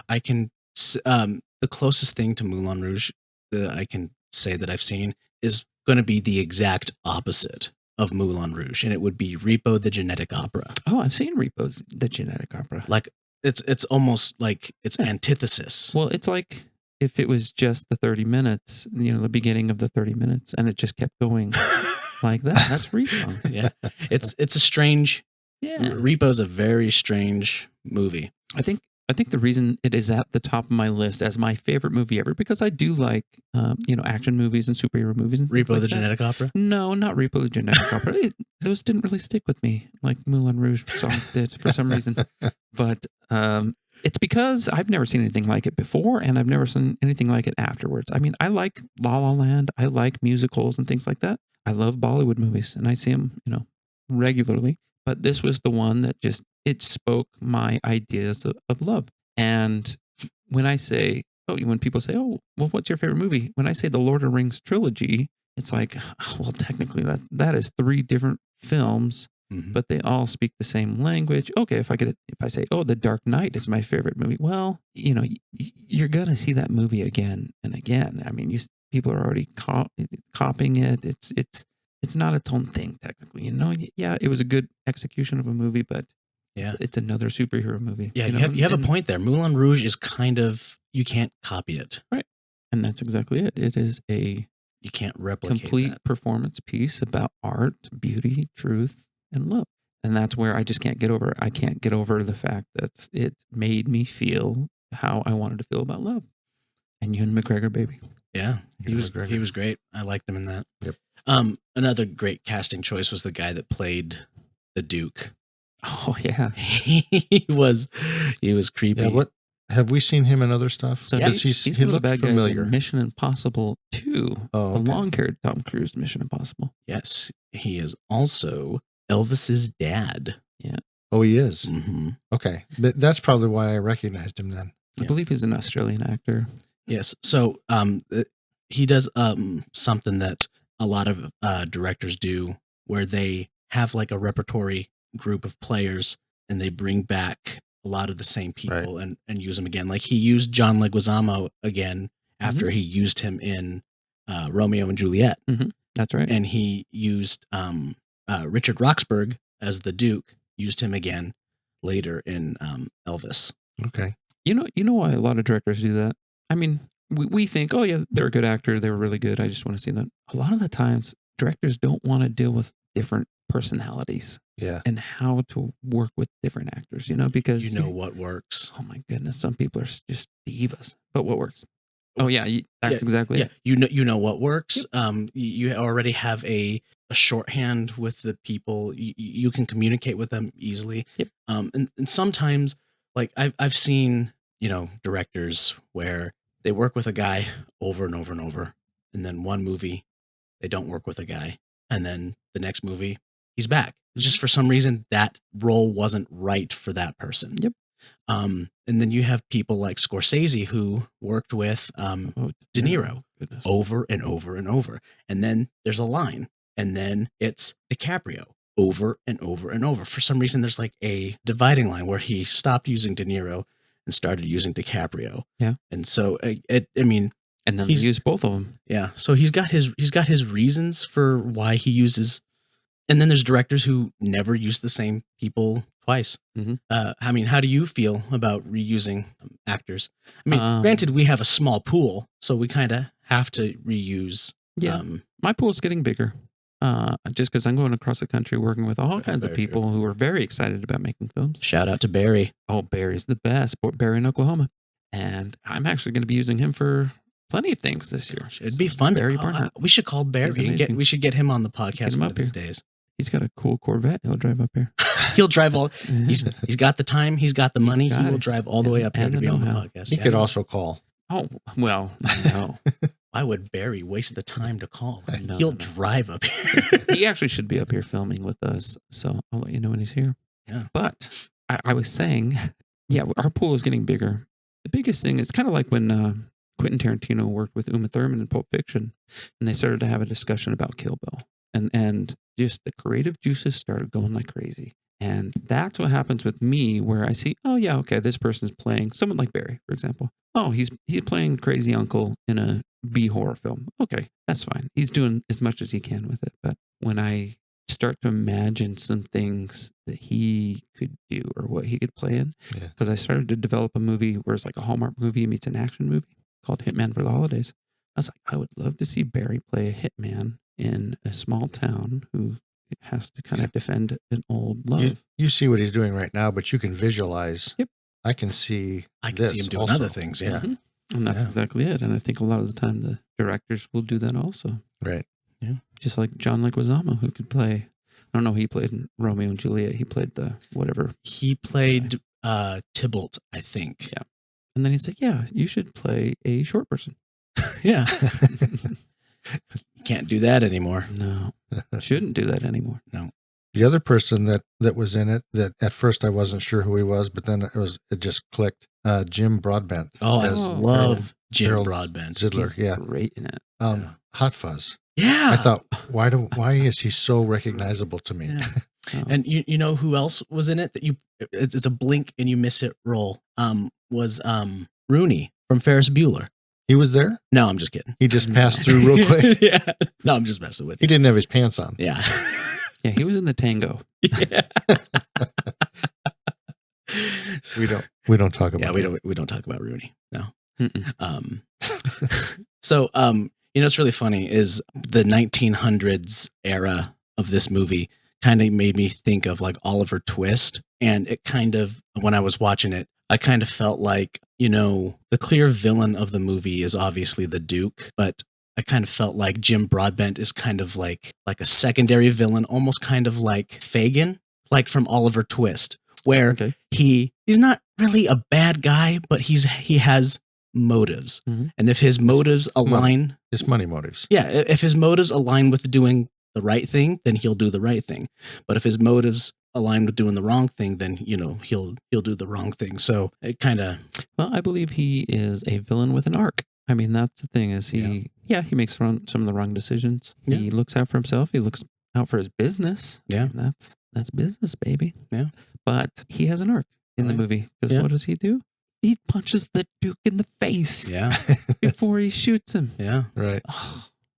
I can, the closest thing to Moulin Rouge that I can say that I've seen is going to be the exact opposite of Moulin Rouge, and it would be Repo the Genetic Opera. Oh, I've seen Repo the Genetic Opera. Like it's almost like it's antithesis. Well, it's like if it was just the 30 minutes, the beginning of the 30 minutes, and it just kept going like that. That's Repo. Yeah, it's a strange. Yeah, Repo's a very strange movie. I think I think the reason it is at the top of my list as my favorite movie ever, because I do like, action movies and superhero movies and things Repo like the that. Genetic Opera? No, not Repo the Genetic Opera. Those didn't really stick with me like Moulin Rouge songs did for some reason. But it's because I've never seen anything like it before, and I've never seen anything like it afterwards. I mean, I like La La Land. I like musicals and things like that. I love Bollywood movies, and I see them, regularly. But this was the one that it spoke my ideas of love. And when I say, when people say, oh, well, what's your favorite movie? When I say the Lord of the Rings trilogy, it's like, well, technically that is 3 different films, but they all speak the same language. Okay, if I say, oh, The Dark Knight is my favorite movie, well, you're gonna see that movie again and again. I mean, people are already copying it. It's not its own thing technically. Yeah, it was a good execution of a movie, but it's another superhero movie. Yeah, you have a point there. Moulin Rouge is kind of, you can't copy it. Right. And that's exactly it. It is you can't replicate complete that. performance piece about art, beauty, truth, and love. And that's where I just can't get over it. I can't get over the fact that it made me feel how I wanted to feel about love. And Ewan McGregor, baby. Yeah, he was great. I liked him in that. Yep. Another great casting choice was the guy that played the Duke. Oh yeah, he was creepy. Yeah, what have we seen him in other stuff? So Because he looked familiar. Mission Impossible 2, the long-haired Tom Cruise Mission Impossible. Yes, he is also Elvis's dad. Yeah. Oh, he is. Mm-hmm. Okay, that's probably why I recognized him then. I believe he's an Australian actor. Yes. So he does something that a lot of directors do, where they have like a repertory group of players and they bring back a lot of the same people and use them again. Like he used John Leguizamo again after he used him in Romeo and Juliet. Mm-hmm. That's right. And he used Richard Roxburgh as the Duke, used him again later in Elvis. Okay. You know why a lot of directors do that? I mean, we think, oh yeah, they're a good actor, they were really good, I just want to see them. A lot of the times, directors don't want to deal with different personalities. Yeah. And how to work with different actors, because what works. Oh my goodness, some people are just divas. But what works? Oh yeah, that's exactly it. You know what works. Yep. You already have a shorthand with the people. You can communicate with them easily. Yep. And sometimes, like I've seen, directors where they work with a guy over and over and over, and then one movie they don't work with a guy, and then the next movie he's back. Just for some reason that role wasn't right for that person. Yep. And then you have people like Scorsese who worked with De Niro over and over and over. And then there's a line, and then it's DiCaprio over and over and over. For some reason, there's like a dividing line where he stopped using De Niro and started using DiCaprio. Yeah. And so, and then he's used both of them. Yeah. So he's got his reasons for why he uses. And then there's directors who never use the same people twice. Mm-hmm. How do you feel about reusing actors? Granted, we have a small pool, so we kind of have to reuse. Yeah, my pool's getting bigger. Just because I'm going across the country working with all kinds of people who are very excited about making films. Shout out to Barry. Oh, Barry's the best. Barry in Oklahoma. And I'm actually going to be using him for plenty of things this year. It'd be fun. We should call Barry. We should get him on the podcast one of these days. He's got a cool Corvette. He'll drive up here. He'll drive all. He's got the time. He's got the money. He will drive all the way up here to be on the podcast. He could also call. Oh well, no. Why would Barry waste the time to call? He'll drive up here. He actually should be up here filming with us. So I'll let you know when he's here. Yeah. But I was saying, yeah, our pool is getting bigger. The biggest thing is kind of like when Quentin Tarantino worked with Uma Thurman in Pulp Fiction, and they started to have a discussion about Kill Bill. And just the creative juices started going like crazy. And that's what happens with me, where I see, oh yeah, okay, this person's playing someone like Barry, for example. Oh, he's playing crazy uncle in a B horror film. Okay, that's fine. He's doing as much as he can with it. But when I start to imagine some things that he could do or what he could play in, because I started to develop a movie where it's like a Hallmark movie meets an action movie called Hitman for the Holidays. I was like, I would love to see Barry play a hitman in a small town who has to kind of defend an old love. You see what he's doing right now, but you can visualize I can see I can see him doing also. other things. Yeah. Mhm. And that's Yeah. exactly it. And I think a lot of the time the directors will do that also. Right. Just like John Leguizamo, who could play, I don't know, he played in Romeo and Juliet. He played the whatever. He played Tybalt, I think. Yeah. And then he said, yeah, you should play a short person. Yeah. Can't do that anymore. No, shouldn't do that anymore. The other person that was in it, that at first I wasn't sure who he was, but then it just clicked. Jim Broadbent. Oh, I as love Jim Harold Broadbent. Zidler. He's Yeah. great in it. Hot Fuzz. Yeah. I thought, why is he so recognizable to me? Yeah. Oh. And you know who else was in it that it's a blink and you miss it role. Was Rooney from Ferris Bueller. He was there? No, I'm just kidding. He just passed through real quick. Yeah. No, I'm just messing with He you. didn't have his pants on. Yeah. Yeah, he was in the Tango. Yeah. We don't talk about. Yeah, we don't talk about Rooney. No. Mm-mm. So what's really funny is the 1900s era of this movie kind of made me think of like Oliver Twist, and it kind of, when I was watching it, I kind of felt like, the clear villain of the movie is obviously the Duke, but I kind of felt like Jim Broadbent is kind of like a secondary villain, almost kind of like Fagin, like from Oliver Twist, where Okay. he's not really a bad guy, but he has motives. Mhm. And if his motives align, His money motives. yeah, if his motives align with doing the right thing, then he'll do the right thing. But if his motives align with doing the wrong thing, then he'll do the wrong thing. So it kind of, Well, I believe he is a villain with an arc. I mean, that's the thing is he makes some of the wrong decisions. Yeah. He looks out for himself. He looks out for his business. Yeah. And that's business, baby. Yeah. But he has an arc in the Right. movie. Because Yeah. what does he do? He punches the Duke in the face yeah, before he shoots him. Right.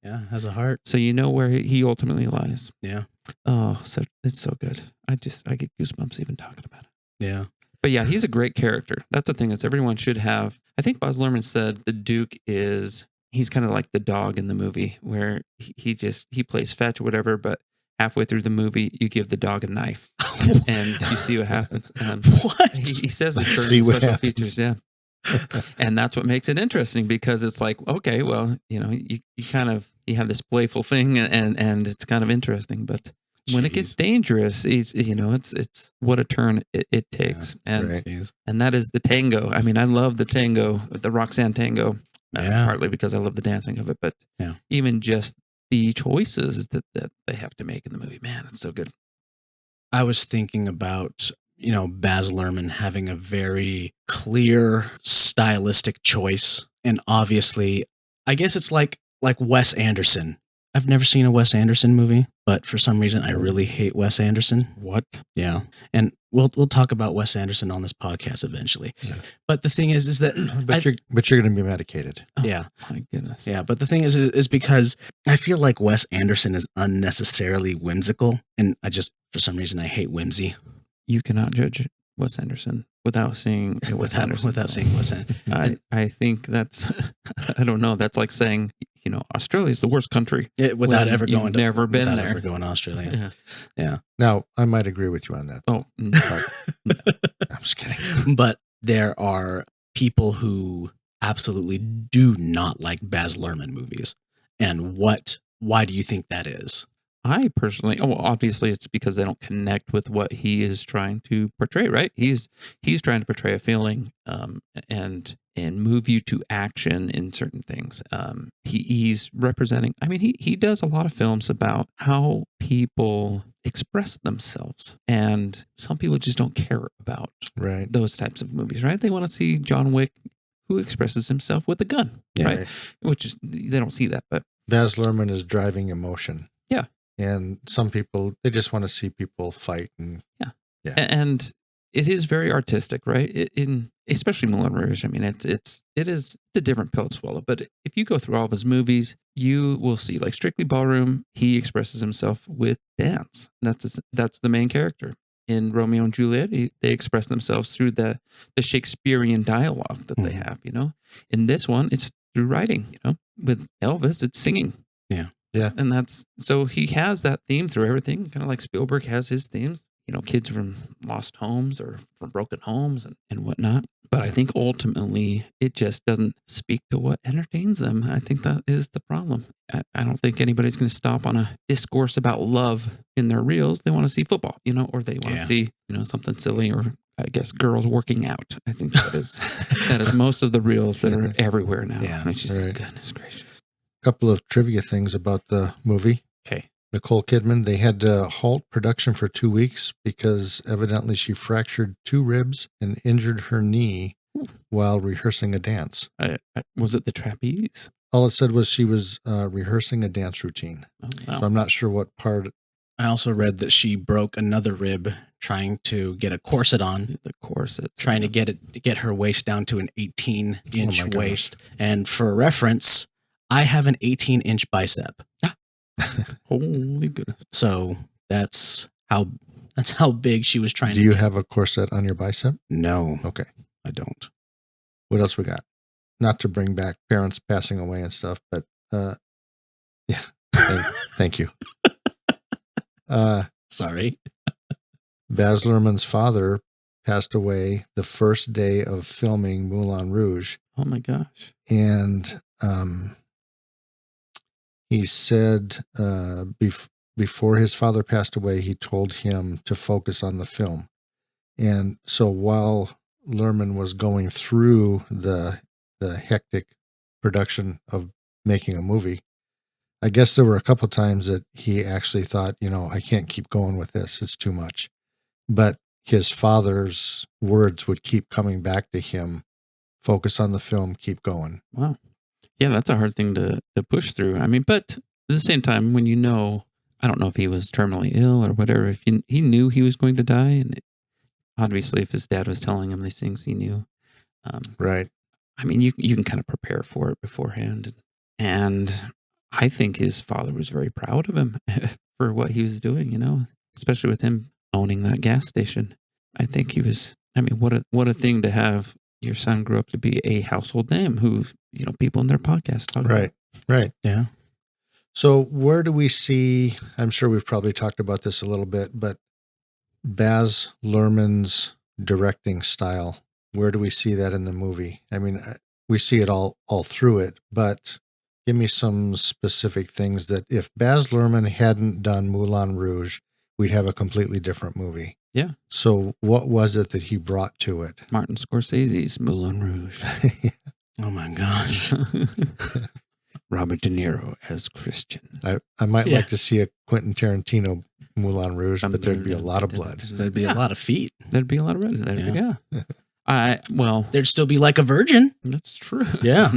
yeah, has a heart. So you know where he ultimately lies. Yeah, Oh, so it's so good. I get goosebumps even talking about it. yeah, But yeah, he's a great character. That's the thing is everyone should have. I think Baz Lurhmann said the Duke he's kind of like the dog in the movie where he plays fetch or whatever, but halfway through the movie you give the dog a knife and you see what happens. What? He says it See for what special happens. features, yeah. And that's what makes it interesting because it's like, okay, well, you kind of you have this playful thing and it's kind of interesting, but when it gets dangerous, it's what a turn it takes, and Right. Jeez. and that is the tango. I mean, I love the tango, the Roxanne tango, Yeah. partly because I love the dancing of it, but Yeah. even just the choices that they have to make in the movie, man, it's so good. I was thinking about, Baz Luhrmann having a very clear stylistic choice. And obviously, I guess it's like Wes Anderson. I've never seen a Wes Anderson movie, but for some reason, I really hate Wes Anderson. What? Yeah. And we'll talk about Wes Anderson on this podcast eventually. Yeah. But the thing is that, But you're going to be medicated. Oh, yeah. my goodness. Yeah, but the thing is because I feel like Wes Anderson is unnecessarily whimsical, and for some reason, I hate whimsy. You cannot judge Wes Anderson without seeing a Wes Anderson without film. seeing Wes Anderson. I think that's I don't know. That's like saying Australia is the worst country Without when ever you've going never been without there. ever going to Australia. Yeah. Now, I might agree with you on that. Oh, I'm just kidding. But there are people who absolutely do not like Baz Luhrmann movies. And why do you think that is? I personally, obviously it's because they don't connect with what he is trying to portray, right? He's trying to portray a feeling and move you to action in certain things. He's representing, I mean, he does a lot of films about how people express themselves, and some people just don't care about Right. those types of movies, right? They want to see John Wick who expresses himself with a gun, Yeah. right? Which is, they don't see that, but Baz Luhrmann is driving emotion. Yeah. And some people, they just want to see people fight. And Yeah. And it is very artistic, right? Especially Moulin Rouge. I mean, it's a different pill to swallow. But if you go through all of his movies, you will see, like Strictly Ballroom, he expresses himself with dance. That's the main character. In Romeo and Juliet, they express themselves through the Shakespearean dialogue that they have. In this one, it's through writing. With Elvis, it's singing. Yeah. And so he has that theme through everything, kind of like Spielberg has his themes. kids from lost homes or from broken homes and whatnot. But I think ultimately it just doesn't speak to what entertains them. I think that is the problem. I don't think anybody's going to stop on a discourse about love in their reels. They want to see football, or they want to see, something silly, or I guess girls working out. I think that is most of the reels that are everywhere now. Yeah. And it's just like, goodness gracious. A couple of trivia things about the movie. Okay. Nicole Kidman, they had to halt production for 2 weeks because evidently she fractured 2 ribs and injured her knee while rehearsing a dance. Was it the trapeze? All it said was she was rehearsing a dance routine. Oh, wow. So I'm not sure what part. I also read that she broke another rib trying to get a corset on. The corset. Trying to get her waist down to an 18-inch Oh my waist. And for reference, I have an 18-inch bicep. Holy goodness. So that's how big she was trying to Do you get. have a corset on your bicep? No, Okay. I don't. What else we got? Not to bring back parents passing away and stuff, but yeah. Thank you. Sorry. Baz Luhrmann's father passed away the first day of filming Moulin Rouge. Oh my gosh. And he said before his father passed away, he told him to focus on the film. And so while Luhrmann was going through the hectic production of making a movie, I guess there were a couple times that he actually thought, I can't keep going with this. It's too much. But his father's words would keep coming back to him. Focus on the film, keep going. Wow. Yeah, that's a hard thing to push through. I mean, but at the same time, when I don't know if he was terminally ill or whatever, if he knew he was going to die, and obviously if his dad was telling him these things, he knew. Right. I mean, you can kind of prepare for it beforehand. And I think his father was very proud of him for what he was doing, especially with him owning that gas station. I think he was, what a thing to have your son grow up to be a household name who, people in their podcast talk about. Right. Yeah. So where do we see, I'm sure we've probably talked about this a little bit, but Baz Luhrmann's directing style, where do we see that in the movie? I mean, we see it all through it, but give me some specific things that if Baz Luhrmann hadn't done Moulin Rouge, we'd have a completely different movie. Yeah. So what was it that he brought to it? Martin Scorsese's Moulin Rouge. Oh my gosh. Robert De Niro as Christian. I might like to see a Quentin Tarantino Moulin Rouge, but there'd be a lot of blood. There'd be a lot of feet. There'd be a lot of red. Yeah. There'd still be like a virgin. That's true. Yeah.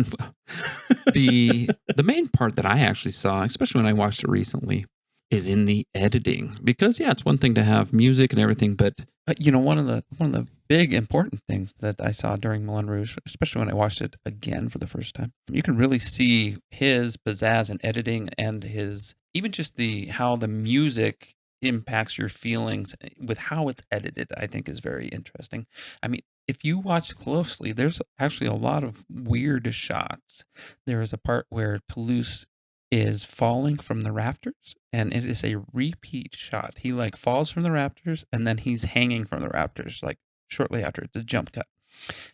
The main part that I actually saw, especially when I watched it recently, is in the editing. Because it's one thing to have music and everything, but one of the big important things that I saw during Moulin Rouge, especially when I watched it again for the first time, you can really see his pizzazz in editing and his even just how the music impacts your feelings with how it's edited. I think is very interesting. I mean, if you watch closely, there's actually a lot of weird shots. There is a part where Toulouse is falling from the rafters, and it is a repeat shot. He falls from the rafters, and then he's hanging from the rafters shortly after. It's a jump cut,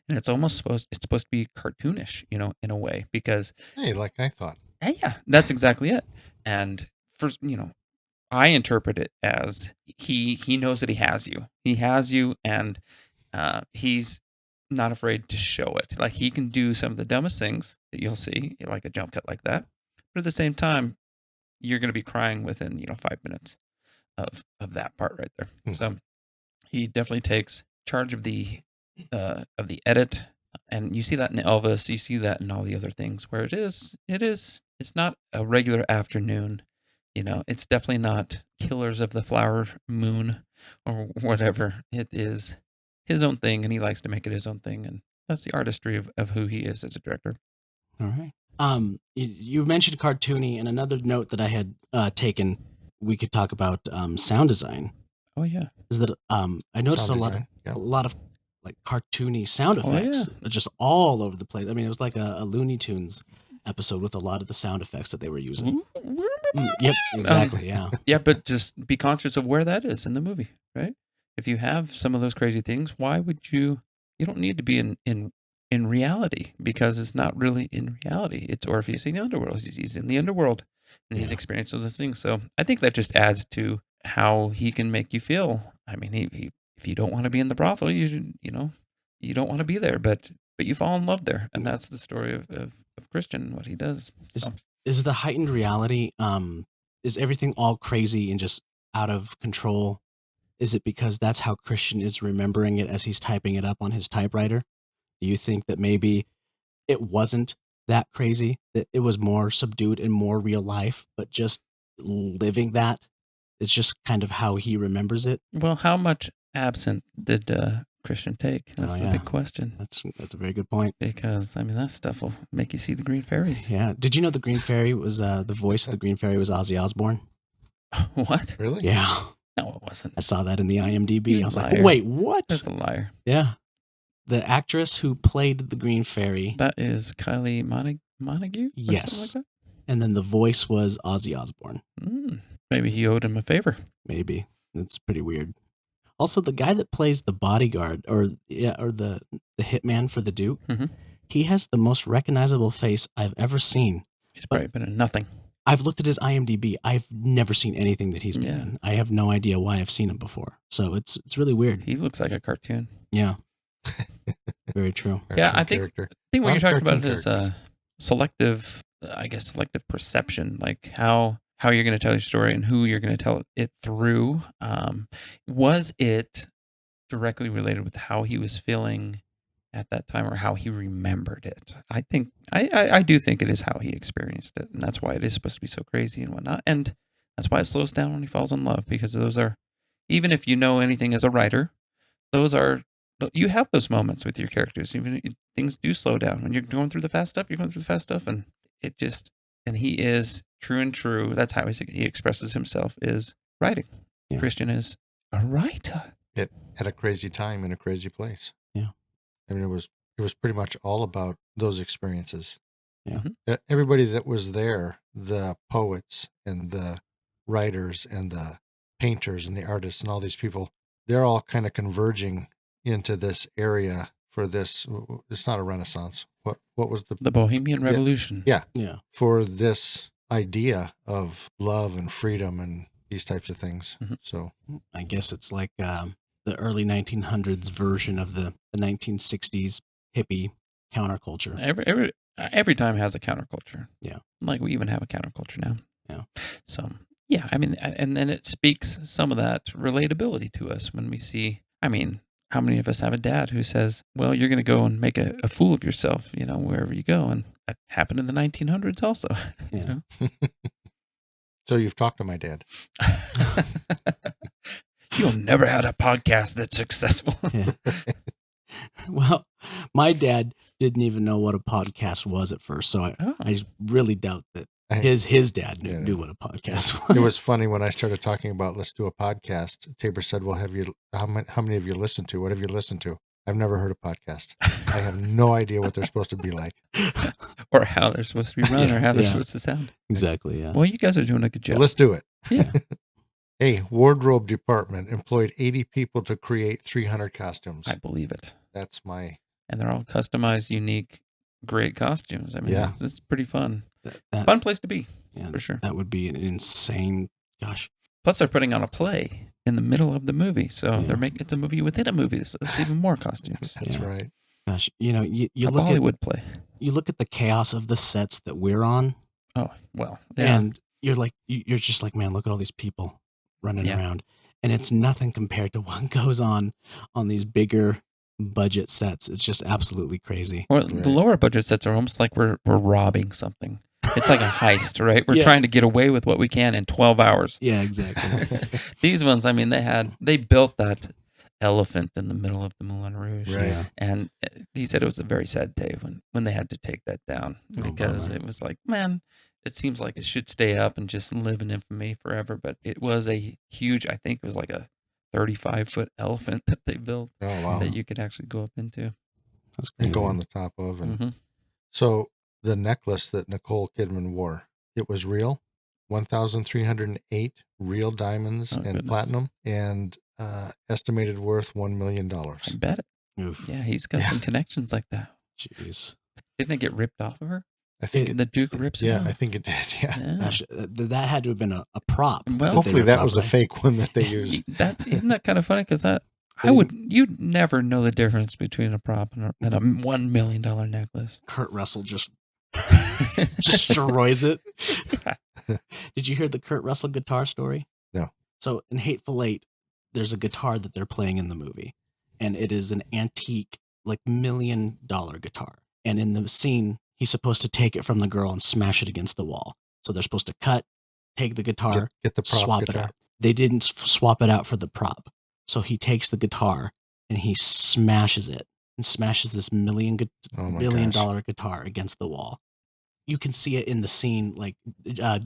and it's supposed to be cartoonish, in a way, because like I thought. Yeah, that's exactly it. And first, I interpret it as he knows that he has you. He has you, and he's not afraid to show it. Like, he can do some of the dumbest things that you'll see, like a jump cut like that. But at the same time, you're going to be crying within 5 minutes of that part right there. Hmm. So he definitely takes charge of the edit, and you see that in Elvis. You see that in all the other things where it's not a regular afternoon. It's definitely not Killers of the Flower Moon or whatever. It is his own thing, and he likes to make it his own thing, and that's the artistry of who he is as a director. All right. You mentioned cartoony, and another note that I had taken, we could talk about sound design. Oh yeah, is that I noticed a lot of like cartoony sound effects just all over the place. I mean, it was like a Looney Tunes episode with a lot of the sound effects that they were using. Yep, exactly. Yeah, but just be conscious of where that is in the movie, right? if you have some of those crazy things, why would you don't need to be in reality, because it's not really in reality. It's Orpheus in the underworld. He's in the underworld and he's Yeah. experiencing those things. So I think that just adds to how he can make you feel. I mean, he if you don't want to be in the brothel, you don't want to be there, but you fall in love there, and that's the story of Christian, what he does. So. Is the heightened reality, is everything all crazy and just out of control? Is it because that's how Christian is remembering it as he's typing it up on his typewriter? Do you think that maybe it wasn't that crazy, that it was more subdued and more real life, but just living that, it's just kind of how he remembers it? Well, how much absinthe did Christian take? That's the big question. That's a very good point. Because, I mean, that stuff will make you see the green fairies. Yeah. Did you know the Green Fairy was, the voice of the Green Fairy was Ozzy Osbourne? What? Really? Yeah. No, it wasn't. I saw that in the IMDb. You I was liar. like, wait, what? That's a liar. Yeah. The actress who played the Green Fairy. That is Kylie Montague? Yes. Like and then the voice was Ozzy Osbourne. that? Maybe he owed him a favor. Maybe. It's pretty weird. Also, the guy that plays the bodyguard or the hitman for the Duke, he has the most recognizable face I've ever seen. He's probably been in nothing. I've looked at his IMDb. I've never seen anything that he's been in. I have no idea why I've seen him before. So it's really weird. He looks like a cartoon. Yeah. Very true. Yeah, I think what you're talking about is selective perception, like how you're going to tell your story and who you're going to tell it through. Was it directly related with how he was feeling at that time or how he remembered it? I think I do think it is how he experienced it, and that's why it is supposed to be so crazy and whatnot. And that's why it slows down when he falls in love, because those are, even if you know anything as a writer, you have those moments with your characters. Even if things do slow down when you're going through the fast stuff. You're going through the fast stuff, and he is true. That's how he expresses himself, is writing. Yeah. Christian is a writer. At a crazy time in a crazy place. Yeah. I mean, it was pretty much all about those experiences. Yeah. Everybody that was there, the poets and the writers and the painters and the artists and all these people, they're all kind of converging into this area for this. It's not a Renaissance. What was the Bohemian Revolution? Yeah. For this idea of love and freedom and these types of things. So I guess it's like the early 1900s version of the 1960s hippie counterculture. Every time has a counterculture. Yeah. Like we even have a counterculture now. Yeah. So, yeah, I mean, and then it speaks some of that relatability to us when we see, I mean, how many of us have a dad who says, well, you're going to go and make a fool of yourself, wherever you go. And that happened in the 1900s also. Yeah. So you've talked to my dad. You'll never have a podcast that's successful. Yeah. Well, my dad didn't even know what a podcast was at first. So I really doubt that his dad knew what a podcast was. It was funny when I started talking about let's do a podcast. Tabor said, "Well, how many have you listened to? What have you listened to?" I've never heard a podcast. I have no idea what they're supposed to be like, or how they're supposed to be run, or how they're supposed to sound. Exactly. Yeah. Well, you guys are doing a good job. Let's do it. Yeah. A wardrobe department employed 80 people to create 300 costumes. I believe it. That's my. And they're all customized, unique, great costumes. I mean, it's pretty fun. Fun place to be, for sure. That would be an insane, gosh. Plus, they're putting on a play in the middle of the movie. So it's a movie within a movie. So it's even more costumes. That's right. Gosh, you look Hollywood play. You look at the chaos of the sets that we're on. Oh, well. Yeah. And you're just like, man, look at all these people running around. And it's nothing compared to what goes on these bigger budget sets. It's just absolutely crazy. Or the lower budget sets are almost like we're robbing something. It's like a heist, right? We're trying to get away with what we can in 12 hours. Yeah, exactly. These ones, I mean, they built that elephant in the middle of the Moulin Rouge. Right. And he said it was a very sad day when they had to take that down, because it was like, man, it seems like it should stay up and just live in infamy forever. But it was a huge, I think it was like a 35-foot elephant that they built that you could actually go up into. That's crazy. And go on the top of. And so the necklace that Nicole Kidman wore, it was real. 1,308 real diamonds and platinum. And estimated worth $1 million. I bet it. Oof. Yeah, he's got some connections like that. Jeez. Didn't it get ripped off of her? I think The Duke rips it yeah, off. I think it did. Yeah. Yeah. Gosh, that had to have been a prop. Well, they Hopefully ripped that off, was a right? fake one that they used. Isn't that kind of funny? Because you'd never know the difference between a prop and a $1 million necklace. Kurt Russell just destroys it. Did you hear the Kurt Russell guitar story? No. So in Hateful Eight, there's a guitar that they're playing in the movie, and it is an antique, like $1 million guitar. And in the scene, he's supposed to take it from the girl and smash it against the wall. So they're supposed to cut, take the guitar, Get the prop swap guitar. it out. They didn't swap it out for the prop. So he takes the guitar and he smashes it and smashes this Oh my billion gosh. dollar guitar against the wall. You can see it in the scene, like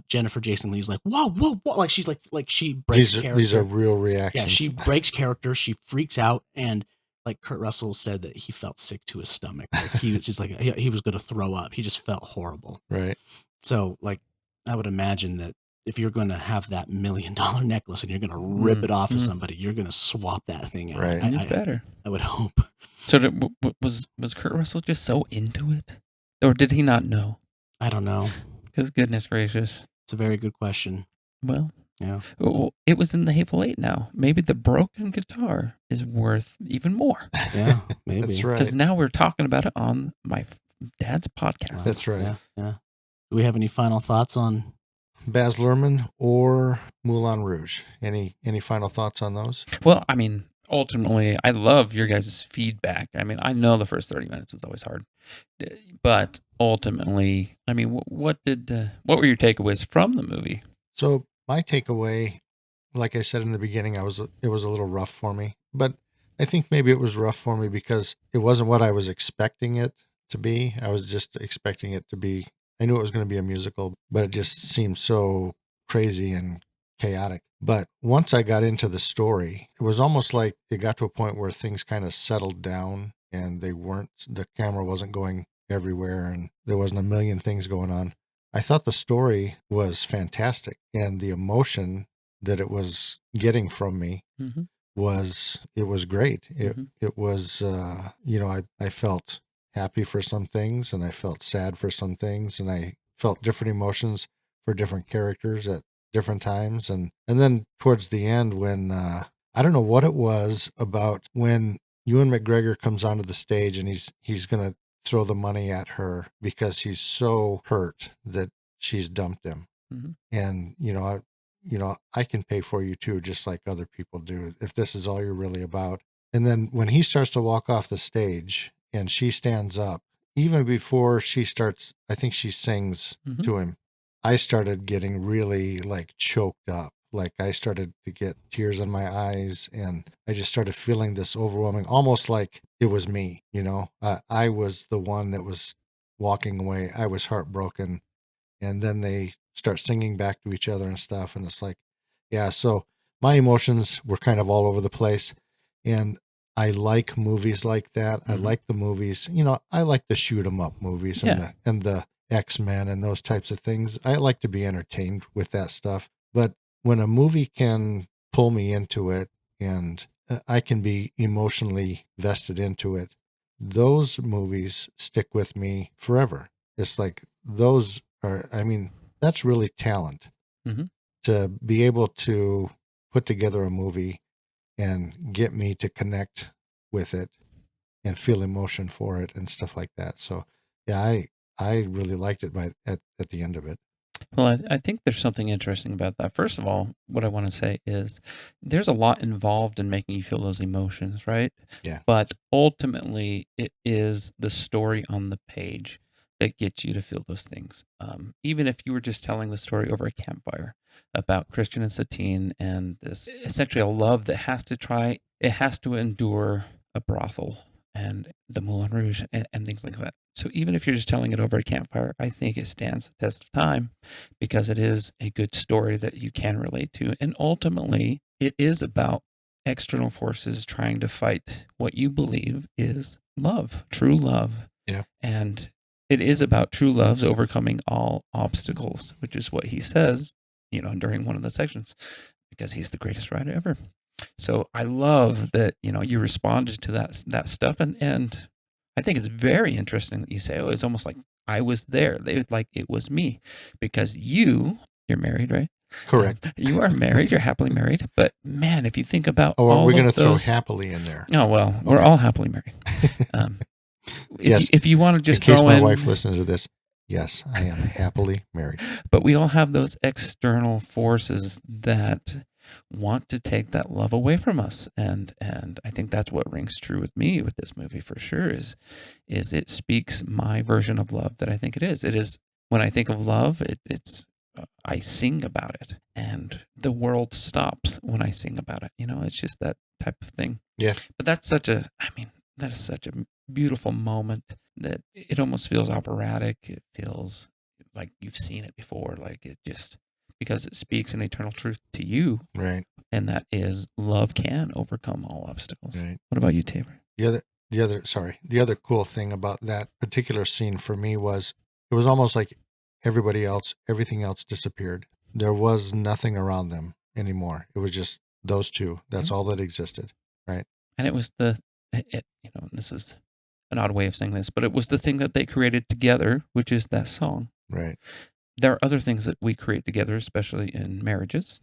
Jennifer Jason Leigh's like, whoa, whoa, whoa. Like she's like she breaks character. These are real reactions. Yeah, she breaks character. She freaks out. And like Kurt Russell said that he felt sick to his stomach. Like he was just like, he was going to throw up. He just felt horrible. Right. So like, I would imagine that if you're going to have that $1 million necklace and you're going to rip it off of somebody, you're going to swap that thing out. Right. It's better. I would hope. So was Kurt Russell just so into it? Or did he not know? I don't know. Because goodness gracious. It's a very good question. Well, Yeah. it was in the Hateful Eight now. Maybe the broken guitar is worth even more. Yeah, maybe. That's right. Because now we're talking about it on my dad's podcast. That's right. Yeah. Do we have any final thoughts on? Baz Lurhmann or Moulin Rouge? Any final thoughts on those? Well, I mean, ultimately, I love your guys' feedback. I mean, I know the first 30 minutes is always hard. But ultimately, I mean, what were your takeaways from the movie? So my takeaway, like I said in the beginning, it was a little rough for me, but I think maybe it was rough for me because it wasn't what I was expecting it to be. I was just expecting it to be, I knew it was going to be a musical, but it just seemed so crazy and chaotic. But once I got into the story, it was almost like it got to a point where things kind of settled down and the camera wasn't going everywhere and there wasn't a million things going on. I thought the story was fantastic, and the emotion that it was getting from me was great. It was, I felt happy for some things and I felt sad for some things, and I felt different emotions for different characters at different times. And then towards the end, when, I don't know what it was about when Ewan McGregor comes onto the stage and he's going to throw the money at her because he's so hurt that she's dumped him. And, I can pay for you too, just like other people do, if this is all you're really about. And then when he starts to walk off the stage and she stands up, even before she starts, I think she sings to him, I started getting really like choked up. Like I started to get tears in my eyes, and I just started feeling this overwhelming, almost like it was me, I was the one that was walking away. I was heartbroken. And then they start singing back to each other and stuff. And it's like, yeah, so my emotions were kind of all over the place. And I like movies like that. I like the movies, I like the shoot 'em up movies and the X-Men and those types of things. I like to be entertained with that stuff. But when a movie can pull me into it and I can be emotionally vested into it, those movies stick with me forever. It's like those are, that's really talent to be able to put together a movie and get me to connect with it and feel emotion for it and stuff like that. So yeah, I really liked it at the end of it. Well, I think there's something interesting about that. First of all, what I want to say is there's a lot involved in making you feel those emotions, right? Yeah. But ultimately, it is the story on the page that gets you to feel those things. Even if you were just telling the story over a campfire about Christian and Satine and this essentially a love that has to endure a brothel and the Moulin Rouge and things like that. So even if you're just telling it over a campfire, I think it stands the test of time because it is a good story that you can relate to. And ultimately, it is about external forces trying to fight what you believe is love, true love. Yeah. And it is about true love's overcoming all obstacles, which is what he says, during one of the sections, because he's the greatest writer ever. So I love that, you responded to that stuff. And I think it's very interesting that you say, oh, it's almost like I was there. Like it was me, because you're married, right? Correct. You are married. You're happily married. But man, if you think about Oh, are all we going to of throw those, happily in there? oh well, we're all happily married. Yes. If you want to just in case throw my in, wife listens to this, yes, I am happily married. but we all have those external forces that want to take that love away from us, and I think that's what rings true with me with this movie for sure. Is it speaks my version of love that I think it is. It is, when I think of love, it's I sing about it, and the world stops when I sing about it. It's just that type of thing. Yeah. But that is such a beautiful moment that it almost feels operatic. It feels like you've seen it before. Like it just, because it speaks an eternal truth to you. Right. And that is, love can overcome all obstacles. Right. What about you, Tabor? The other cool thing about that particular scene for me was it was almost like everything else disappeared. There was nothing around them anymore. It was just those two. That's all that existed. Right. And it was this is an odd way of saying this, but it was the thing that they created together, which is that song. Right. There are other things that we create together, especially in marriages,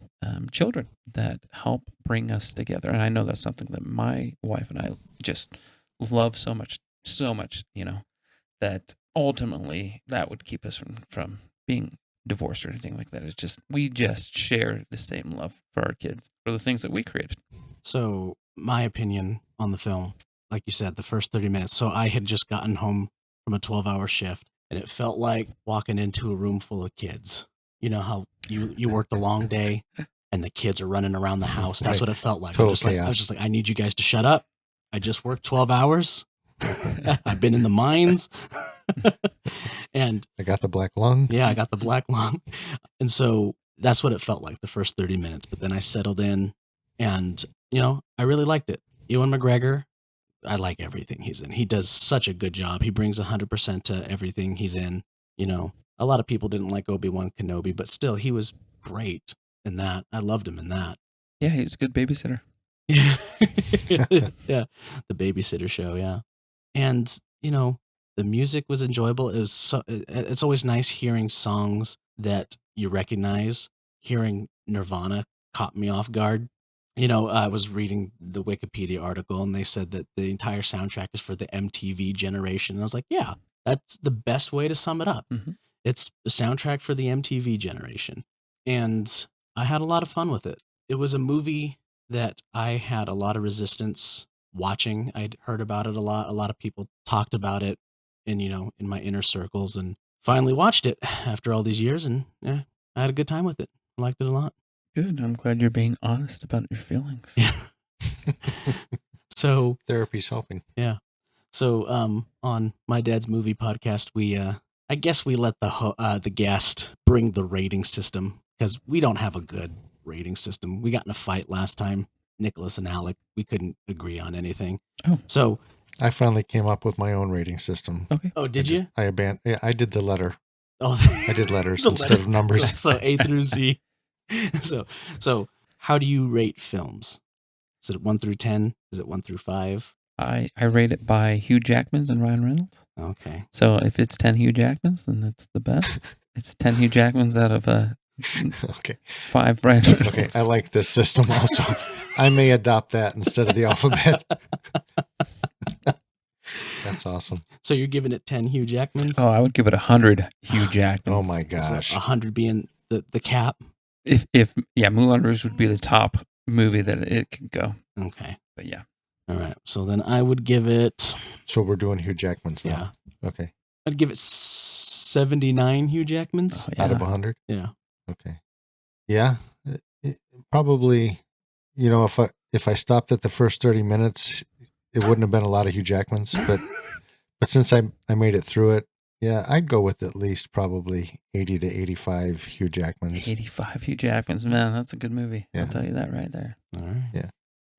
children that help bring us together. And I know that's something that my wife and I just love so much, that ultimately that would keep us from being divorced or anything like that. It's just, we just share the same love for our kids, for the things that we created. So my opinion on the film, like you said, the first 30 minutes. So I had just gotten home from a 12-hour shift, and it felt like walking into a room full of kids. You know how you worked a long day and the kids are running around the house. That's what it felt like. I was just like, I need you guys to shut up. I just worked 12 hours. I've been in the mines. And I got the black lung. Yeah, I got the black lung. And so that's what it felt like the first 30 minutes. But then I settled in, and, I really liked it. Ewan McGregor, I like everything he's in. He does such a good job. He brings 100% to everything he's in. A lot of people didn't like Obi-Wan Kenobi, but still, he was great in that. I loved him in that. Yeah, he's a good babysitter. Yeah. Yeah. The Babysitter Show. Yeah. And, the music was enjoyable. It's always nice hearing songs that you recognize. Hearing Nirvana caught me off guard. I was reading the Wikipedia article, and they said that the entire soundtrack is for the MTV generation. And I was like, yeah, that's the best way to sum it up. Mm-hmm. It's a soundtrack for the MTV generation. And I had a lot of fun with it. It was a movie that I had a lot of resistance watching. I'd heard about it a lot. A lot of people talked about it in my inner circles, and finally watched it after all these years. And yeah, I had a good time with it. I liked it a lot. Good. I'm glad you're being honest about your feelings. Yeah. So therapy's helping. Yeah. So on my dad's movie podcast, we I guess we let the guest bring the rating system, because we don't have a good rating system. We got in a fight last time, Nicholas and Alec. We couldn't agree on anything. Oh. So I finally came up with my own rating system. Okay. Oh, did you? I did the letter. Oh, I did letters instead of numbers. So A through Z. So how do you rate films? Is it 1 through 10? Is it 1 through 5? I rate it by Hugh Jackman's and Ryan Reynolds. Okay. So if it's 10 Hugh Jackmans, then that's the best. It's 10 Hugh Jackmans out of okay. 5 Ryan Reynolds. Okay, I like this system also. I may adopt that instead of the alphabet. That's awesome. So you're giving it 10 Hugh Jackmans? Oh, I would give it 100 Hugh Jackmans. Oh my gosh. So 100 being the cap? If Moulin Rouge would be the top movie that it could go. Okay. But yeah. All right. So then I would give it... So we're doing Hugh Jackmans now. Yeah. Okay. I'd give it 79 Hugh Jackmans. Oh, yeah. Out of 100? Yeah. Okay. Yeah. Probably, if I stopped at the first 30 minutes, it wouldn't have been a lot of Hugh Jackmans. But since I made it through it, yeah, I'd go with at least probably 80 to 85 Hugh Jackmans. 85 Hugh Jackmans. Man, that's a good movie. Yeah. I'll tell you that right there. All right. Yeah.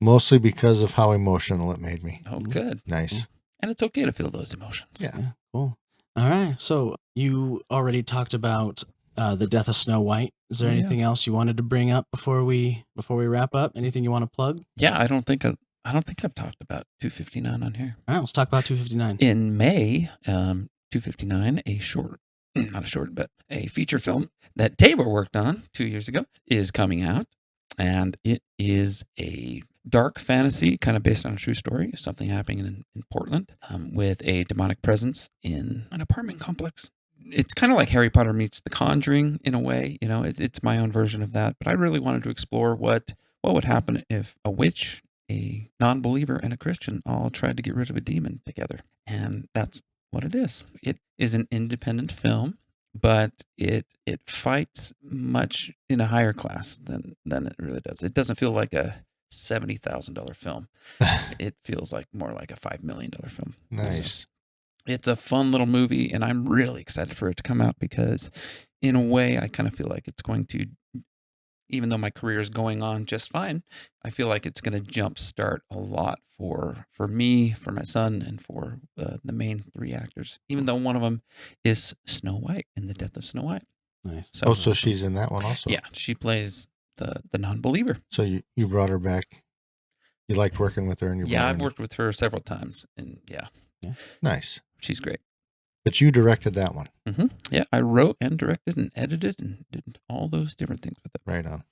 Mostly because of how emotional it made me. Oh, good. Nice. And it's okay to feel those emotions. Yeah. Cool. All right. So you already talked about The Death of Snow White. Is there Yeah. anything else you wanted to bring up before we wrap up? Anything you want to plug? Yeah, I don't think I've talked about 259 on here. All right, let's talk about 259. In May, 259, a short, not a short, but a feature film that Tabor worked on 2 years ago is coming out. And it is a dark fantasy, kind of based on a true story, something happening in Portland with a demonic presence in an apartment complex. It's kind of like Harry Potter meets The Conjuring in a way. You know, it's my own version of that. But I really wanted to explore what would happen if a witch, a non-believer, and a Christian all tried to get rid of a demon together. And that's what it is. It is an independent film, but it fights much in a higher class than it really does. It doesn't feel like a $70,000 film. It feels like more like a $5 million film. Nice. So it's a fun little movie, and I'm really excited for it to come out because, in a way, I kind of feel like it's going to, even though my career is going on just fine, I feel like it's going to jumpstart a lot for me, for my son, and for the main three actors, even though one of them is Snow White in The Death of Snow White. Nice. So she's in that one also? Yeah, she plays the non-believer. So you brought her back. You liked working with her, and I've worked with her several times, and yeah. Nice. She's great. But you directed that one. Mm-hmm. Yeah, I wrote and directed and edited and did all those different things with it. Right on.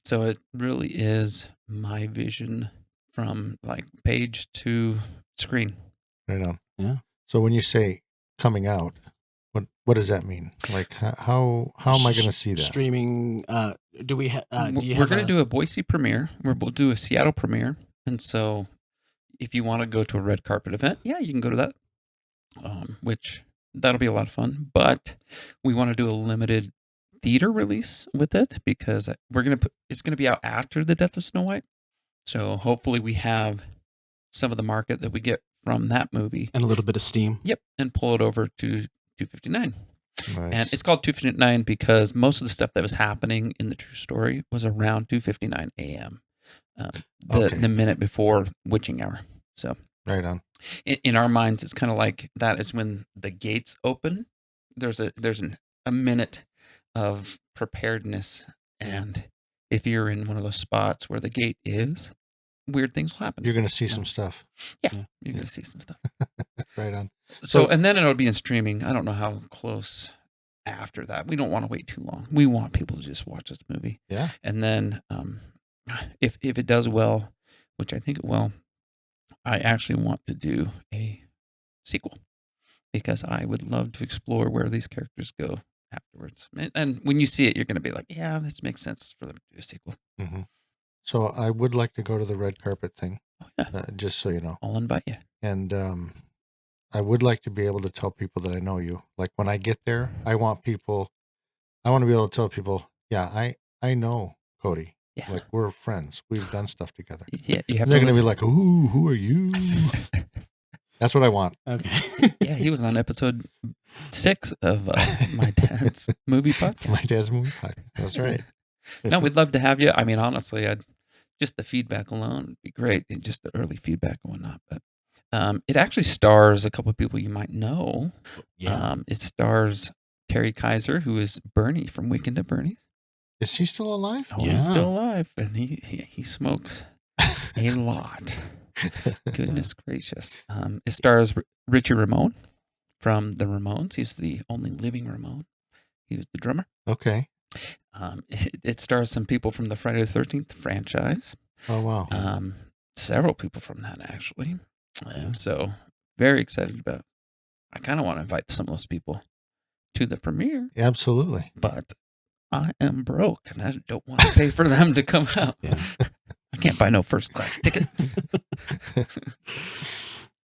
So it really is my vision from like page to screen. Right on. Yeah. So when you say coming out, what does that mean? Like how am I going to see that? Streaming. Do we? We're going to do a Boise premiere. We'll do a Seattle premiere, and so if you want to go to a red carpet event, yeah, you can go to that. Which that'll be a lot of fun. But we want to do a limited theater release with it because it's going to be out after The Death of Snow White. So hopefully we have some of the market that we get from that movie and a little bit of steam. Yep, and pull it over to 259. Nice. And it's called 259 because most of the stuff that was happening in the true story was around 2:59 a.m. The minute before witching hour. So right on. In our minds, it's kind of like that is when the gates open. There's a minute of preparedness, and if you're in one of those spots where the gate is, weird things will happen. You're going to see some stuff. Yeah, you're going to see some stuff. Right on. So, and then it'll be in streaming. I don't know how close after that. We don't want to wait too long. We want people to just watch this movie. Yeah. And then if it does well, which I think it will, I actually want to do a sequel because I would love to explore where these characters go afterwards. And when you see it, you're going to be like, yeah, this makes sense for them to do a sequel. Mm-hmm. So I would like to go to the red carpet thing, Oh, yeah. just so you know. I'll invite you. And I would like to be able to tell people that I know you. Like when I get there, I want to be able to tell people, yeah, I know Kody. Yeah. Like we're friends. We've done stuff together. Yeah, you have They're to. going to be like, ooh, who are you? That's what I want. Okay. Yeah, he was on episode 6 of my dad's movie podcast. My dad's movie podcast. That's right. No, we'd love to have you. I mean, honestly, just the feedback alone would be great, and just the early feedback and whatnot. But it actually stars a couple of people you might know. Yeah. It stars Terry Kaiser, who is Bernie from Weekend at Bernie's. Is he still alive? Oh, Yeah. he's still alive, and he smokes a lot. Goodness gracious. It stars Richie Ramone from the Ramones. He's the only living Ramone. He was the drummer. Okay. It stars some people from the Friday the 13th franchise. Oh, wow. Several people from that, actually. And so, very excited about it. I kind of want to invite some of those people to the premiere. Absolutely. But I am broke, and I don't want to pay for them to come out. Yeah. I can't buy no first class ticket.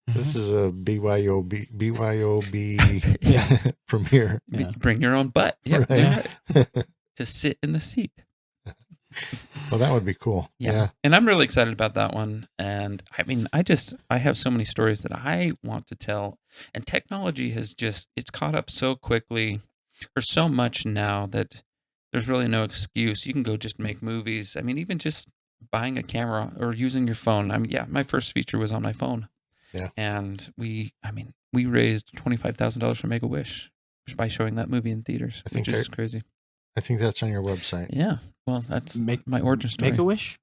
This is a BYOB Yeah. premiere. Yeah. Bring your own butt. Yeah, Right. to sit in the seat. Well, that would be cool. Yeah. And I'm really excited about that one. And I mean, I have so many stories that I want to tell. And technology it's caught up so quickly or so much now that there's really no excuse. You can go just make movies. I mean, even just buying a camera or using your phone. I mean, yeah, my first feature was on my phone. Yeah. And we raised $25,000 for Make-A-Wish by showing that movie in theaters, which is crazy. I think that's on your website. Yeah. Well, that's Make- my origin story. Make-A-Wish?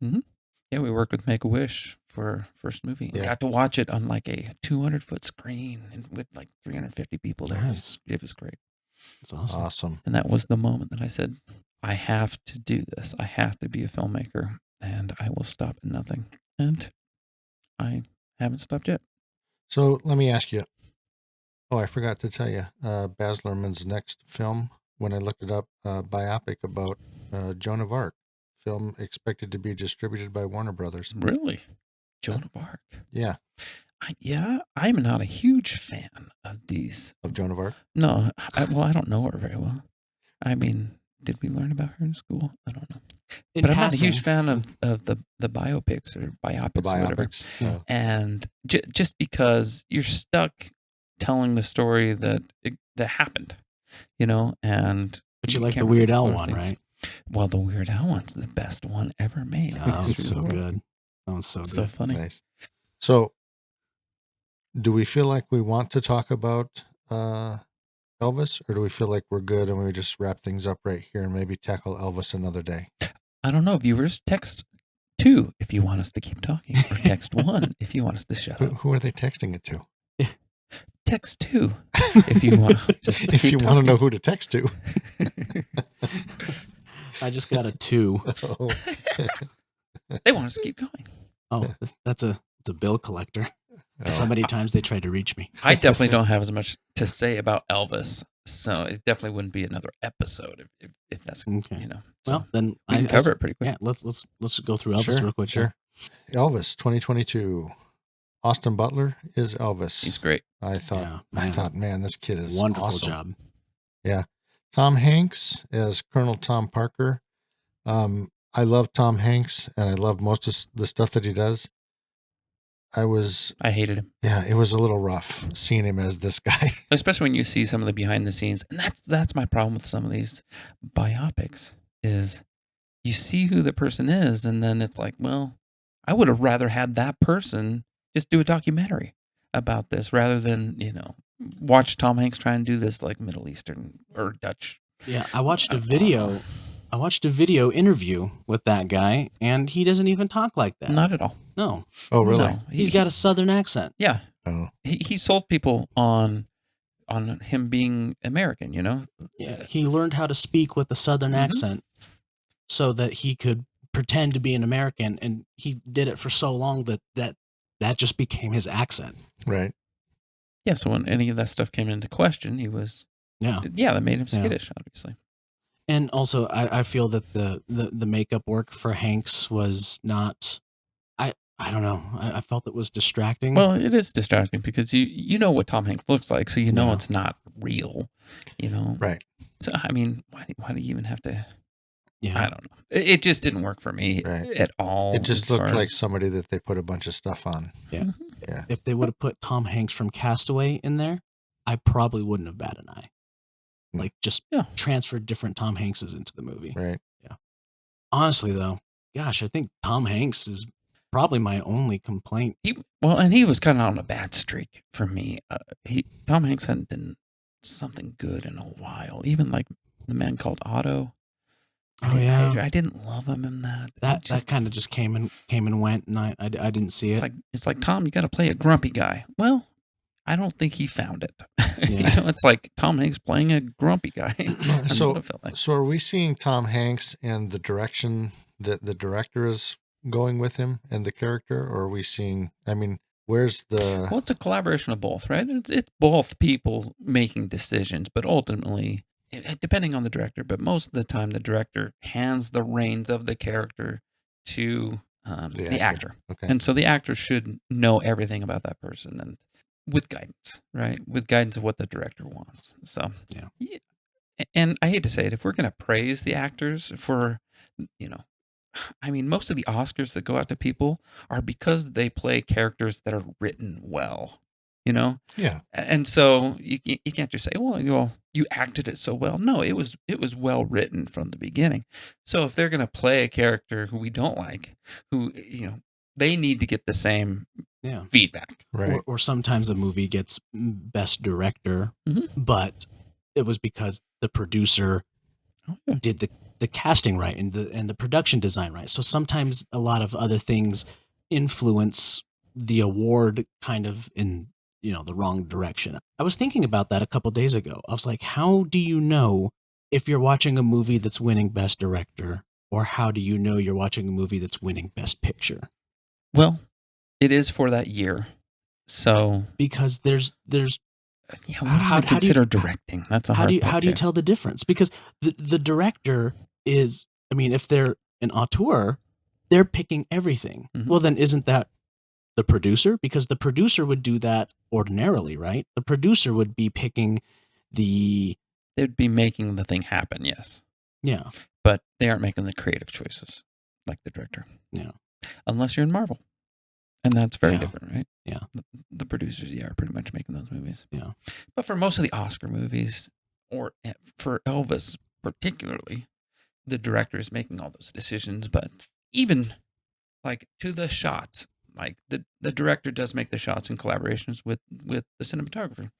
Yeah, we worked with Make-A-Wish for first movie. Yeah. Got to watch it on like a 200-foot screen and with like 350 people there. Nice. It was great. That's awesome. Awesome. And that was the moment that I said, I have to do this. I have to be a filmmaker, and I will stop at nothing. And I haven't stopped yet. So let me ask you. Oh, I forgot to tell you. Baz Luhrmann's next film, when I looked it up, biopic about Joan of Arc. Film expected to be distributed by Warner Brothers. Really? Joan of Arc. Yeah, I'm not a huge fan of these. of Joan of Arc. No, I don't know her very well. I mean, did we learn about her in school? I don't know. In But I'm not a passing, huge fan of the biopics or biopics, The or whatever. biopics. Yeah. And just because you're stuck telling the story that happened, and But you like the can't Weird Al explore one, things. right? Well, the Weird Al one's the best one ever made. Oh, Because it's through so the world. good. Oh, it's so So good. funny. Nice. So, do we feel like we want to talk about Elvis, or do we feel like we're good and we just wrap things up right here and maybe tackle Elvis another day? I don't know, viewers. Text 2 if you want us to keep talking, or text 1 if you want us to shut up. Who are they texting it to? Text 2 if you want. Just to If keep you want to know talking. who to text to. I just got a 2. Oh. They want us to keep going. Oh, it's a bill collector. That's how Oh. many times they tried to reach me. I definitely don't have as much to say about Elvis, so it definitely wouldn't be another episode if that's Okay. So Well, then we can cover it pretty quick. Yeah, let's go through Elvis Sure, real quick. Sure. Elvis 2022. Austin Butler is Elvis. He's great. I thought, man, this kid is Wonderful awesome. job. Tom Hanks as Colonel Tom Parker. I love Tom Hanks, and I love most of the stuff that he does. I hated him, It was a little rough seeing him as this guy. especially when you see some of the behind the scenes, and that's my problem with some of these biopics is you see who the person is, and then it's like, well, I would have rather had that person just do a documentary about this rather than watch Tom Hanks try and do this like Middle Eastern or Dutch. Yeah, I watched a video interview with that guy, and he doesn't even talk like that. Not at all. No, Oh, really? No, he's got a Southern accent. Yeah, Oh, he sold people on him being American. Yeah, he learned how to speak with a Southern accent so that he could pretend to be an American, and he did it for so long that just became his accent. right. Yeah. So when any of that stuff came into question, he was Yeah, that made him Yeah. skittish, obviously. and also I feel that the makeup work for Hanks was not. I don't know. I felt it was distracting. Well, it is distracting because you know what Tom Hanks looks like, so you know Yeah. it's not real. Right. So I mean, why do you even have to? yeah, I don't know. It just didn't work for me Right. at all. It just as looked far like as- somebody that they put a bunch of stuff on. Yeah. Yeah. If they would have put Tom Hanks from Castaway in there, I probably wouldn't have batted an eye. Like just Yeah. transferred different Tom Hankses into the movie. Right. Honestly, though, gosh, I think Tom Hanks is probably my only complaint. and he was kind of on a bad streak for me. Tom Hanks hadn't done something good in a while. Even like The Man Called Otto. Oh, yeah. I didn't love him in that. That kind of just came and went, and I didn't see it. It's like Tom, you got to play a grumpy guy. Well, I don't think he found it. Yeah. It's like Tom Hanks playing a grumpy guy. That's So- what it felt like. So are we seeing Tom Hanks and the direction that the director is going with him and the character, or are we seeing? I mean, where's the? Well, it's a collaboration of both, right? It's both people making decisions, but ultimately, depending on the director, but most of the time, the director hands the reins of the character to the actor. Okay. And so the actor should know everything about that person and with guidance, right? With guidance of what the director wants. So, Yeah. And I hate to say it, if we're going to praise the actors for, I mean, most of the Oscars that go out to people are because they play characters that are written well, Yeah. And so you can't just say, well, you acted it so well. No, it was well written from the beginning. So if they're going to play a character who we don't like, who, they need to get the same Yeah. feedback. Right. Or sometimes a movie gets best director, Mhm. but it was because the producer did the casting right and the production design right. So sometimes a lot of other things influence the award kind of in the wrong direction. I was thinking about that a couple days ago. I was like, how do you know if you're watching a movie that's winning Best Director, or how do you know you're watching a movie that's winning Best Picture? Well, it is for that year, so Because there's what do How you do you- consider directing? That's a how hard do you part, too. tell the difference? Because the director is, I mean, if they're an auteur, they're picking everything. Mhm. Well, then isn't that the producer? Because the producer would do that ordinarily, right? The producer would be picking the They'd be making the thing happen, yes, yeah. but they aren't making the creative choices like the director. Yeah. Unless you're in Marvel, and that's very Yeah. different, right? Yeah. The producers, are pretty much making those movies. Yeah. But for most of the Oscar movies, or for Elvis particularly, the director is making all those decisions. But even like to the shots, like the director does make the shots in collaborations with the cinematographer,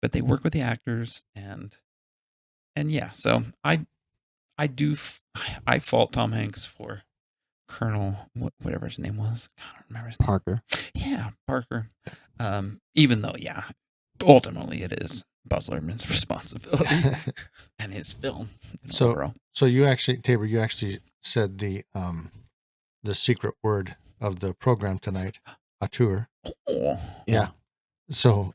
but they work with the actors and yeah. So I fault Tom Hanks for Colonel whatever his name was. I don't remember his name. Parker. Yeah, Parker. Even though, ultimately it is Baz Luhrmann's responsibility and his film overall. So you actually, Tabor, you actually said the secret word of the program tonight, auteur. Oh, Yeah. So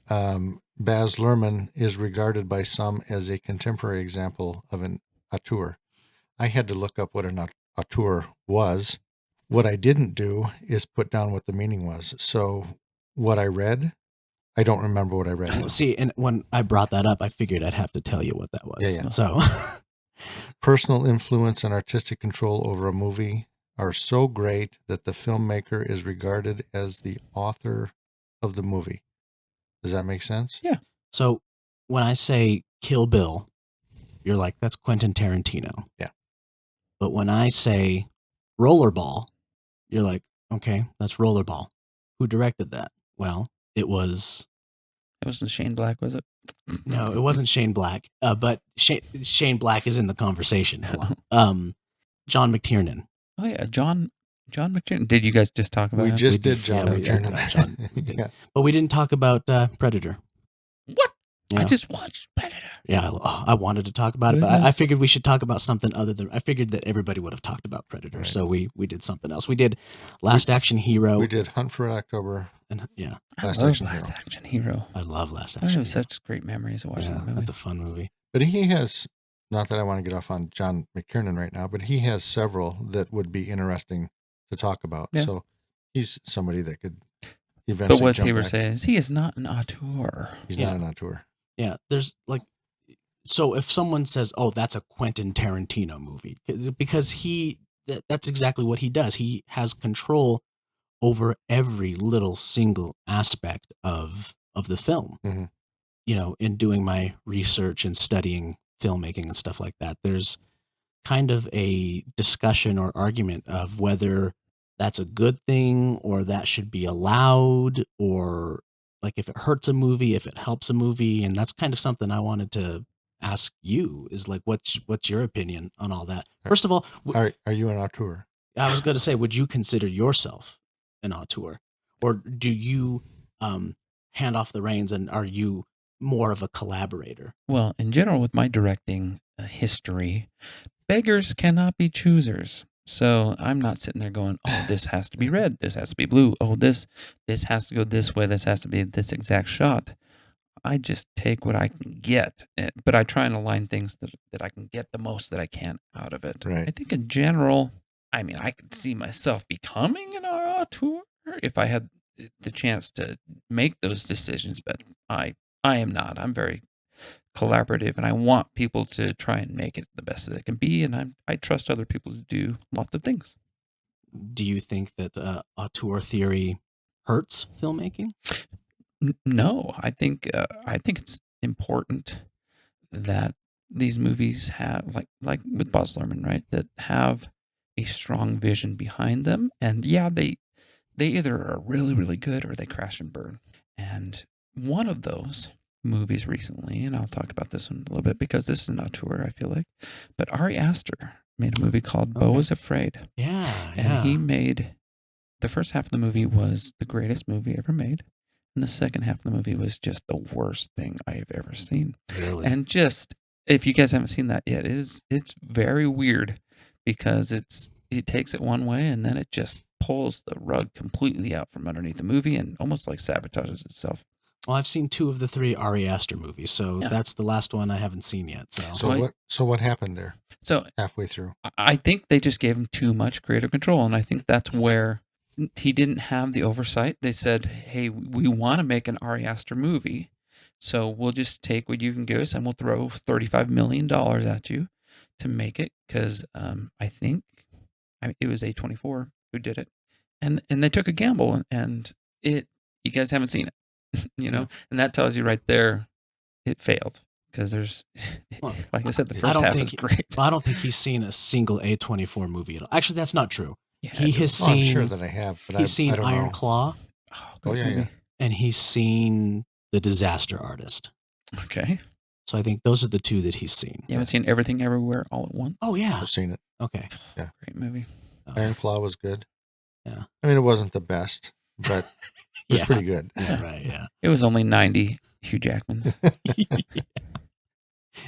Baz Luhrmann is regarded by some as a contemporary example of an auteur. I had to look up what an auteur was. What I didn't do is put down what the meaning was. So what I read, I don't remember what I read. See, and when I brought that up, I figured I'd have to tell you what that was. Yeah. So personal influence and artistic control over a movie are so great that the filmmaker is regarded as the author of the movie. Does that make sense? Yeah. So when I say Kill Bill, you're like, that's Quentin Tarantino. Yeah. But when I say Rollerball, you're like, okay, that's Rollerball. Who directed that? Well, it wasn't Shane Black, was it? No, it wasn't Shane Black. But Shane Black is in the conversation a lot. John McTiernan. Oh yeah, John McTiernan. Did you guys just talk about We him? just did John we did McTiernan. John. We did. Yeah. But we didn't talk about Predator. What? Yeah. I just watched Predator. Yeah, I wanted to talk about it, but I figured we should talk about something other than. I figured that everybody would have talked about Predator, Right. so we did something else. We did Last Action Hero. We did Hunt for October. And, yeah, I Last love Action Last Hero. Action Hero. I love Last I Action. have Hero. such great memories of watching Yeah, that movie. that's a fun movie. But he has, not that I want to get off on John McTiernan right now, but he has several that would be interesting to talk about. Yeah. So he's somebody that could eventually But what jump Tabor back. says, he is not an auteur. He's Yeah. not an auteur. Yeah, there's like, so if someone says, "Oh, that's a Quentin Tarantino movie," because that's exactly what he does. He has control over every little single aspect of the film. Mhm. In doing my research and studying filmmaking and stuff like that, there's kind of a discussion or argument of whether that's a good thing or that should be allowed, or like if it hurts a movie, if it helps a movie. And that's kind of something I wanted to ask you is like, what's your opinion on all that? First of all, Are you an auteur? I was going to say, would you consider yourself an auteur, or do you hand off the reins and are you more of a collaborator? Well, in general, with my directing history, beggars cannot be choosers. So I'm not sitting there going, "Oh, this has to be red. This has to be blue. Oh, this has to go this way. This has to be this exact shot." I just take what I can get, but I try and align things that I can get the most that I can out of it. Right. I think in general, I mean, I could see myself becoming an auteur if I had the chance to make those decisions, but I am not. I'm very collaborative, and I want people to try and make it the best that it can be, and I trust other people to do lots of things. Do you think that auteur theory hurts filmmaking? No, I think it's important that these movies have like with Baz Luhrmann, right? That have a strong vision behind them, and yeah, they either are really really good or they crash and burn. And one of those movies recently, and I'll talk about this one a little bit because this is an auteur, I feel like. But Ari Aster made a movie called Beau is Afraid. Yeah. And he made the first half of the movie was the greatest movie ever made. And the second half of the movie was just the worst thing I have ever seen. Really? And just, if you guys haven't seen that yet, it's very weird because it takes it one way and then it just pulls the rug completely out from underneath the movie and almost like sabotages itself. Well, I've seen 2 of the 3 Ari Aster movies, so that's the last one I haven't seen yet. So what happened there? So halfway through, I think they just gave him too much creative control, and I think that's where he didn't have the oversight. They said, "Hey, we want to make an Ari Aster movie, so we'll just take what you can give us, and we'll throw $35 million at you to make it." Because I think it was A24 who did it, and they took a gamble, and you guys haven't seen it. And that tells you right there it failed because there's like I said, the first half is great. I don't think he's seen a single A24 movie at all. Actually, that's not true. Yeah, he has seen I'm sure that I have, but he's seen I don't Iron know. Claw. Oh yeah. And he's seen The Disaster Artist. Okay. So I think those are the 2 that he's seen. You haven't seen Everything Everywhere All at Once? Oh yeah, I've seen it. okay. Yeah, great movie. Iron Claw was good. Yeah, I mean it wasn't the best, but it was pretty good. Yeah, right. Yeah. It was only 90 Hugh Jackmans.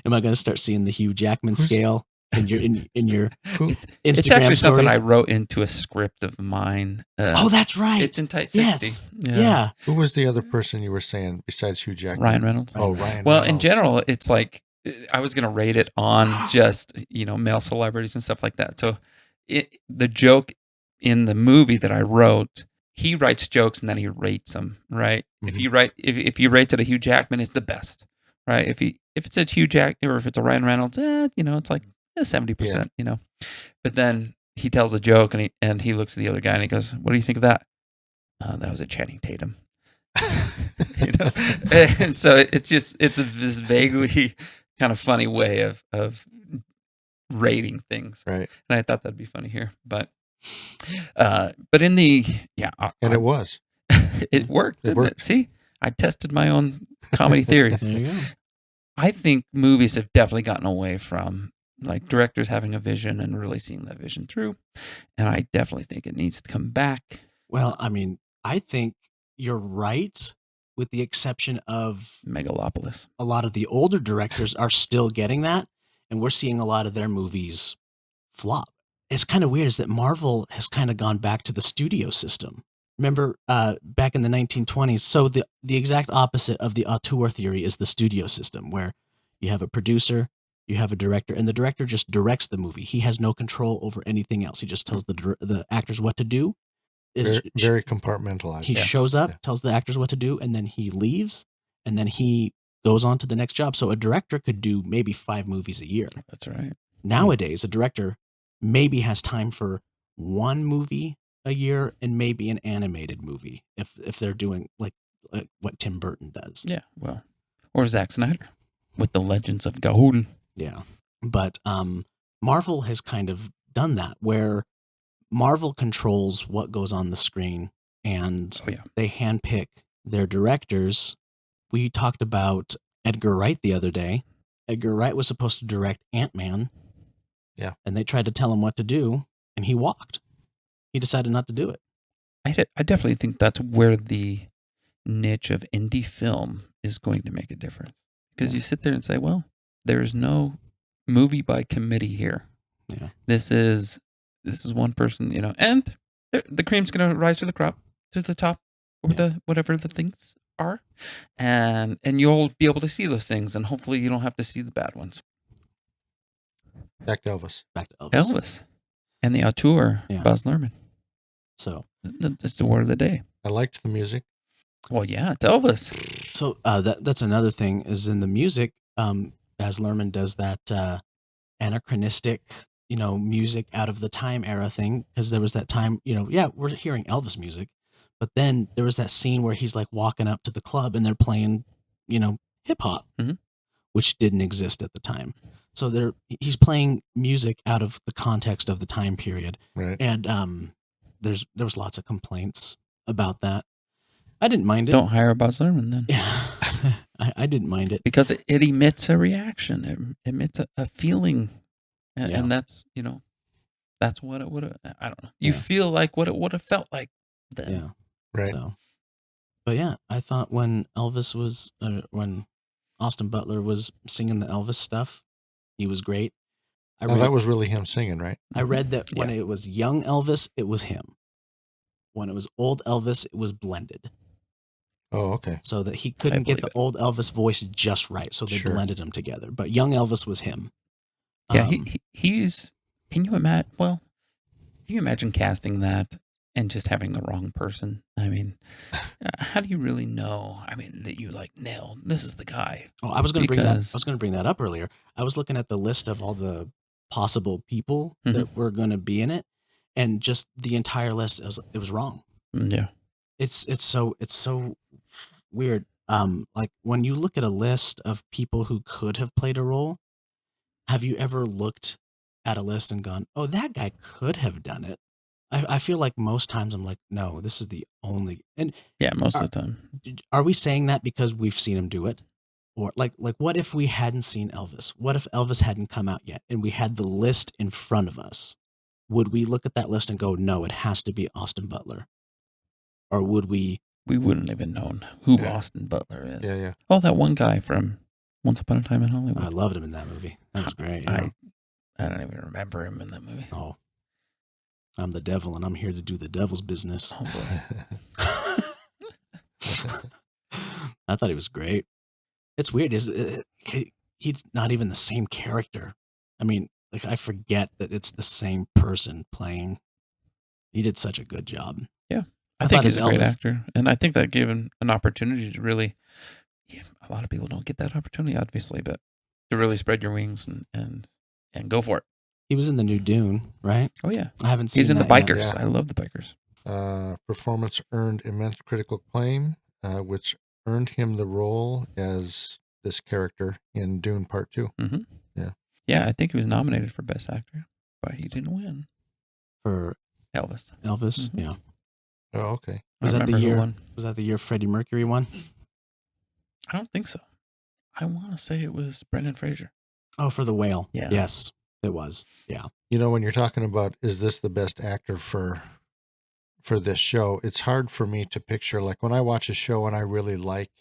Am I going to start seeing the Hugh Jackman scale in your Instagram It's actually stories? something I wrote into a script of mine. Oh, that's right. It's in Tight 60. Yes. Yeah. Yeah. Who was the other person you were saying besides Hugh Jackman? Ryan Reynolds. Oh, Ryan Well, Reynolds. in general, it's like I was going to rate it on just, male celebrities and stuff like that. So the joke in the movie that I wrote, he writes jokes and then he rates them, right? Mhm. If he rates it a Hugh Jackman, it's the best, right? If it's a Hugh Jackman or if it's a Ryan Reynolds, it's like 70%, But then he tells a joke and he looks at the other guy and he goes, "What do you think of that?" That was a Channing Tatum. And so it's this vaguely kind of funny way of rating things, Right. and I thought that'd be funny here, but in the And it was. it worked. It Didn't worked. it? See, I tested my own comedy theories. There you go. I think movies have definitely gotten away from like directors having a vision and really seeing that vision through, and I definitely think it needs to come back. Well, I mean, I think you're right, with the exception of Megalopolis. a lot of the older directors are still getting that, and we're seeing a lot of their movies flop. It's kind of weird is that Marvel has kind of gone back to the studio system. Remember back in the 1920s? So the exact opposite of the auteur theory is the studio system, where you have a producer, you have a director, and the director just directs the movie. He has no control over anything else. He just tells the actors what to do. Very compartmentalized. He shows up, tells the actors what to do, and then he leaves, and then he goes on to the next job. So a director could do maybe 5 movies a year. That's right. Nowadays, a director maybe has time for 1 movie a year and maybe an animated movie if they're doing like what Tim Burton does. Yeah, well, or Zack Snyder with the Legends of Gahul. Yeah. But Marvel has kind of done that, where Marvel controls what goes on the screen, and they handpick their directors. We talked about Edgar Wright the other day. Edgar Wright was supposed to direct Ant-Man. Yeah. And they tried to tell him what to do, and he walked. He decided not to do it. I definitely think that's where the niche of indie film is going to make a difference. Because you sit there and say, well, there's no movie by committee here. Yeah. This is one person, and the cream's going to rise to the top, or the whatever the things are, and you'll be able to see those things, and hopefully you don't have to see the bad ones. Back to Elvis. Elvis. And the auteur, Baz Lurhmann. So that's the word of the day. I liked the music. Well, yeah, it's Elvis. So that's another thing is in the music. Baz Lurhmann does that anachronistic, music out of the time era thing, because there was that time, we're hearing Elvis music, but then there was that scene where he's like walking up to the club and they're playing, hip hop, which didn't exist at the time. So he's playing music out of the context of the time period, right? And there was lots of complaints about that. I didn't mind it. Don't hire Baz Lurhmann then. Yeah. I didn't mind it. because it emits a reaction. It emits a feeling. Yeah. And that's, that's what it would have, I don't know. You Yeah. feel like what it would have felt like then. Yeah. Right. So, but yeah, I thought when when Austin Butler was singing the Elvis stuff, he was great. Now, that was really him singing, right? I read that when it was young Elvis, it was him. When it was old Elvis, it was blended. Oh, okay. So that he couldn't get the believe old Elvis voice just right. So they Sure. blended them together. But young Elvis was him. Yeah, he's. Can you imagine? Well, can you imagine casting that and just having the wrong person? I mean, how do you really know? I mean, that you like nailed. This is the guy. Oh, I was going to bring that. I Because- was going to bring that up earlier. I was looking at the list of all the possible people Mhm. that were going to be in it, and just the entire list, it was wrong. Yeah. It's so weird. Like when you look at a list of people who could have played a role, have you ever looked at a list and gone, "Oh, that guy could have done it"? I feel like most times I'm like, "No, this is the only." And Yeah, most of the time. are we saying that because we've seen him do it? Or like what if we hadn't seen Elvis? What if Elvis hadn't come out yet and we had the list in front of us? Would we look at that list and go, "No, it has to be Austin Butler"? Or would we? We wouldn't even known who Yeah. Austin Butler is. Yeah, yeah. Oh, that one guy from Once Upon a Time in Hollywood. I loved him in that movie. That was great. Yeah. I don't even remember him in that movie. Oh, I'm the devil and I'm here to do the devil's business. Oh boy. I thought he was great. It's weird. He's not even the same character. I mean, like I forget that it's the same person playing. He did such a good job. I I think thought he's as a great Elvis- actor. And I think that gave him an opportunity to really, a lot of people don't get that opportunity, obviously, but to really spread your wings and go for it. He was in the new Dune, right? Oh, yeah. I haven't seen He's in the that yet. Bikers. Yeah. I love the Bikers. Performance earned immense critical acclaim, which earned him the role as this character in Dune Part 2. Yeah, I think he was nominated for Best Actor, but he didn't win. For Elvis. Elvis. Mhm. Yeah. Oh, okay. Was I that the remember who year? won. Was that the year Freddie Mercury won? I don't think so. I want to say it was Brendan Fraser. Oh, for The Whale. Yeah. Yes, it was. Yeah. You know, when you're talking about, is this the best actor for this show, it's hard for me to picture, like when I watch a show and I really like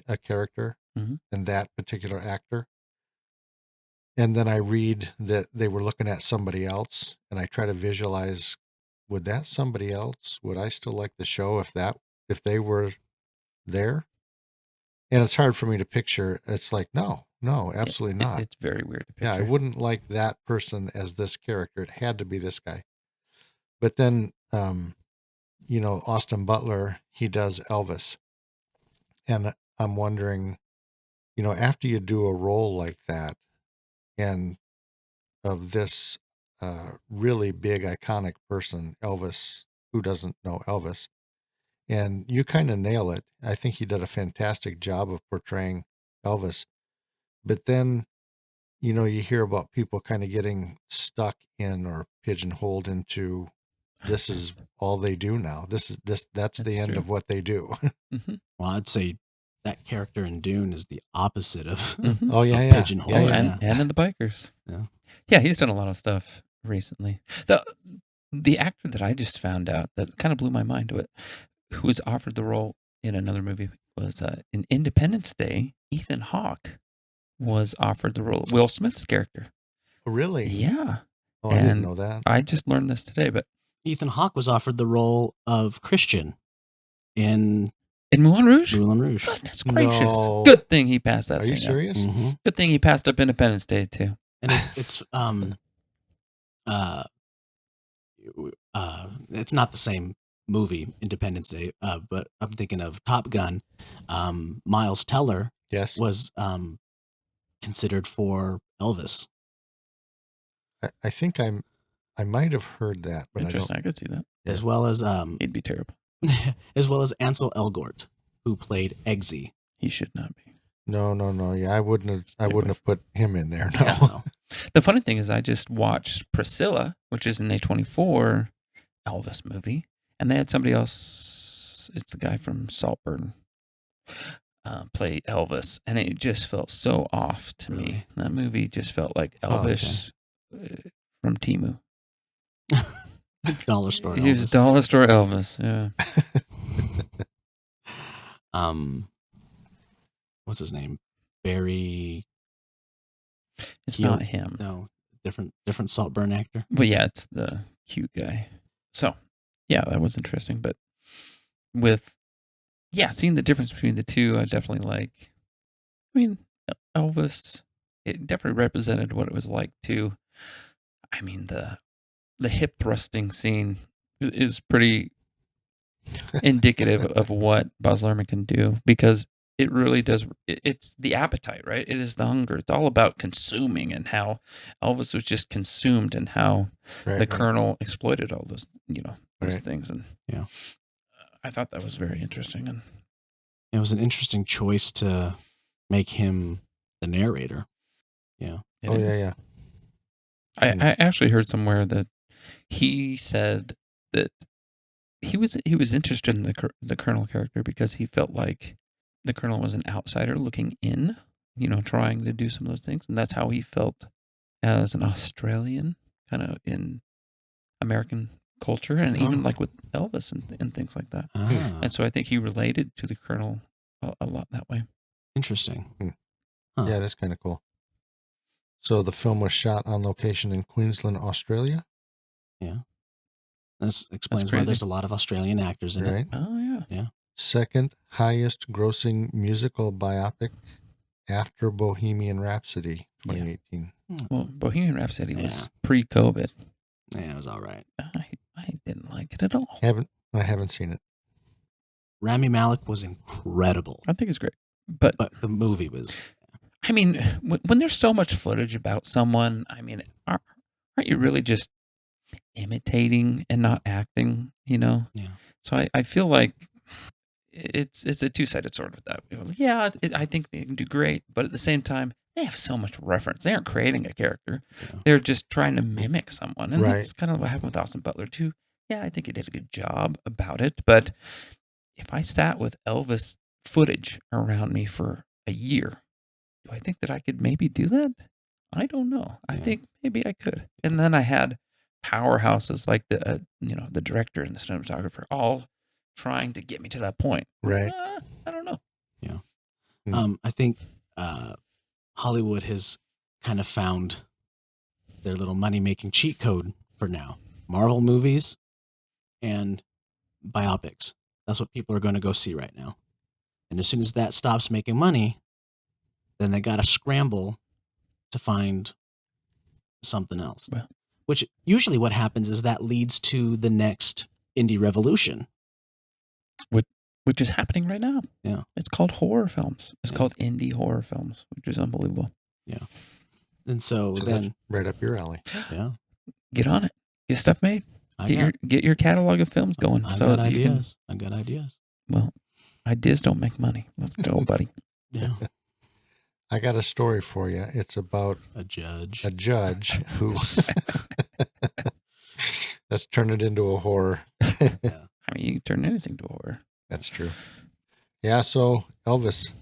a character Mhm. and that particular actor, and then I read that they were looking at somebody else and I try to visualize, would that somebody else, would I still like the show if they were there? And it's hard for me to picture. It's like, no, absolutely not. It's very weird to picture. Yeah, I wouldn't like that person as this character. It had to be this guy. But then, Austin Butler, he does Elvis. And I'm wondering, after you do a role like that and of this really big, iconic person, Elvis, who doesn't know Elvis, and you kind of nail it. I think he did a fantastic job of portraying Elvis. But then, you hear about people kind of getting stuck in or pigeonholed into this is all they do now. That's the end true. of what they do. Mhm. Well, I'd say that character in Dune is the opposite of. Mhm. Oh, yeah, A yeah. pigeonhole, Yeah, Oh, yeah. and in the Bikers. Yeah. Yeah, he's done a lot of stuff recently. The actor that I just found out that kind of blew my mind to it, who was offered the role in another movie, was in Independence Day. Ethan Hawke was offered the role of Will Smith's character. Really? Yeah, Oh, I didn't And- know that. I just learned this today, but Ethan Hawke was offered the role of Christian in in Moulin Rouge? Moulin Rouge. Goodness gracious. No. Good thing he passed that Are you thing up. serious? Mhm. Good thing he passed up Independence Day, too. And it's not the same movie, Independence Day, but I'm thinking of Top Gun. Miles Teller Yes. was considered for Elvis. I think I might have heard that, but I don't. Interesting. I could see that. as well as He'd be terrible. as well as Ansel Elgort, who played Eggsy. He should not be. No. Yeah, I wouldn't have put him in there. No. Yeah, no. The funny thing is, I just watched Priscilla, which is an A24 Elvis movie, and they had somebody else. It's the guy from Saltburn. play Elvis, and it just felt so off to Really? me. That movie just felt like Oh, okay. Elvis from Temu. Dollar store He was Elvis. dollar store Elvis. Yeah. What's his name? Barry. It's Keogh- not him. No, different Saltburn actor. But yeah, it's the cute guy. So yeah, that was interesting. But with seeing the difference between the two, I definitely like. I mean, Elvis, it definitely represented what it was like too. I mean, the hip thrusting scene is pretty indicative of what Baz Luhrmann can do, because it really does. It's the appetite, right? It is the hunger. It's all about consuming, and how Elvis was just consumed, and how the Colonel exploited all those, those things. And Yeah. I thought that was very interesting. And it was an interesting choice to make him the narrator. Yeah. Yeah. I actually heard somewhere that he said that he was interested in the Colonel character because he felt like the Colonel was an outsider looking in, trying to do some of those things, and that's how he felt as an Australian, kind of in American culture, and even like with Elvis and things like that. Ah, And so I think he related to the Colonel a lot that way. interesting. Huh. Yeah, that's kind of cool. So the film was shot on location in Queensland, Australia. Yeah. That explains why there's a lot of Australian actors in it. Oh, yeah. Yeah. Second highest grossing musical biopic after Bohemian Rhapsody, 2018. Well, Bohemian Rhapsody was pre-COVID. Yeah, it was all right. I didn't like it at all. I haven't seen it. Rami Malek was incredible. I think it's great. But the movie was... I mean, when there's so much footage about someone, I mean, aren't you really just imitating and not acting, Yeah. So I feel like it's a two-sided sword with that. Yeah, I think they can do great, but at the same time, they have so much reference. They aren't creating a character. Yeah. They're just trying to mimic someone. And Right. that's kind of what happened with Austin Butler, too. Yeah, I think he did a good job about it. But if I sat with Elvis footage around me for a year, do I think that I could maybe do that? I don't know. I think maybe I could. And then I had powerhouses like the director and the cinematographer all trying to get me to that point. Right. I don't know. Yeah. Hmm. I think Hollywood has kind of found their little money-making cheat code for now. Marvel movies and biopics. That's what people are going to go see right now. And as soon as that stops making money, then they got to scramble to find something else. Well. Which usually what happens is that leads to the next indie revolution. Which is happening right now. Yeah. It's called horror films. It's called indie horror films, which is unbelievable. Yeah. And so That's then... right up your alley. Yeah. Get on it. Get stuff made. Get your catalog of films going. I got ideas. I got ideas. Well, ideas don't make money. Let's go, buddy. Yeah. I got a story for you. It's about a judge who let's turn it into a horror. Yeah. I mean, you can turn anything to a horror. That's true. Yeah. So Elvis,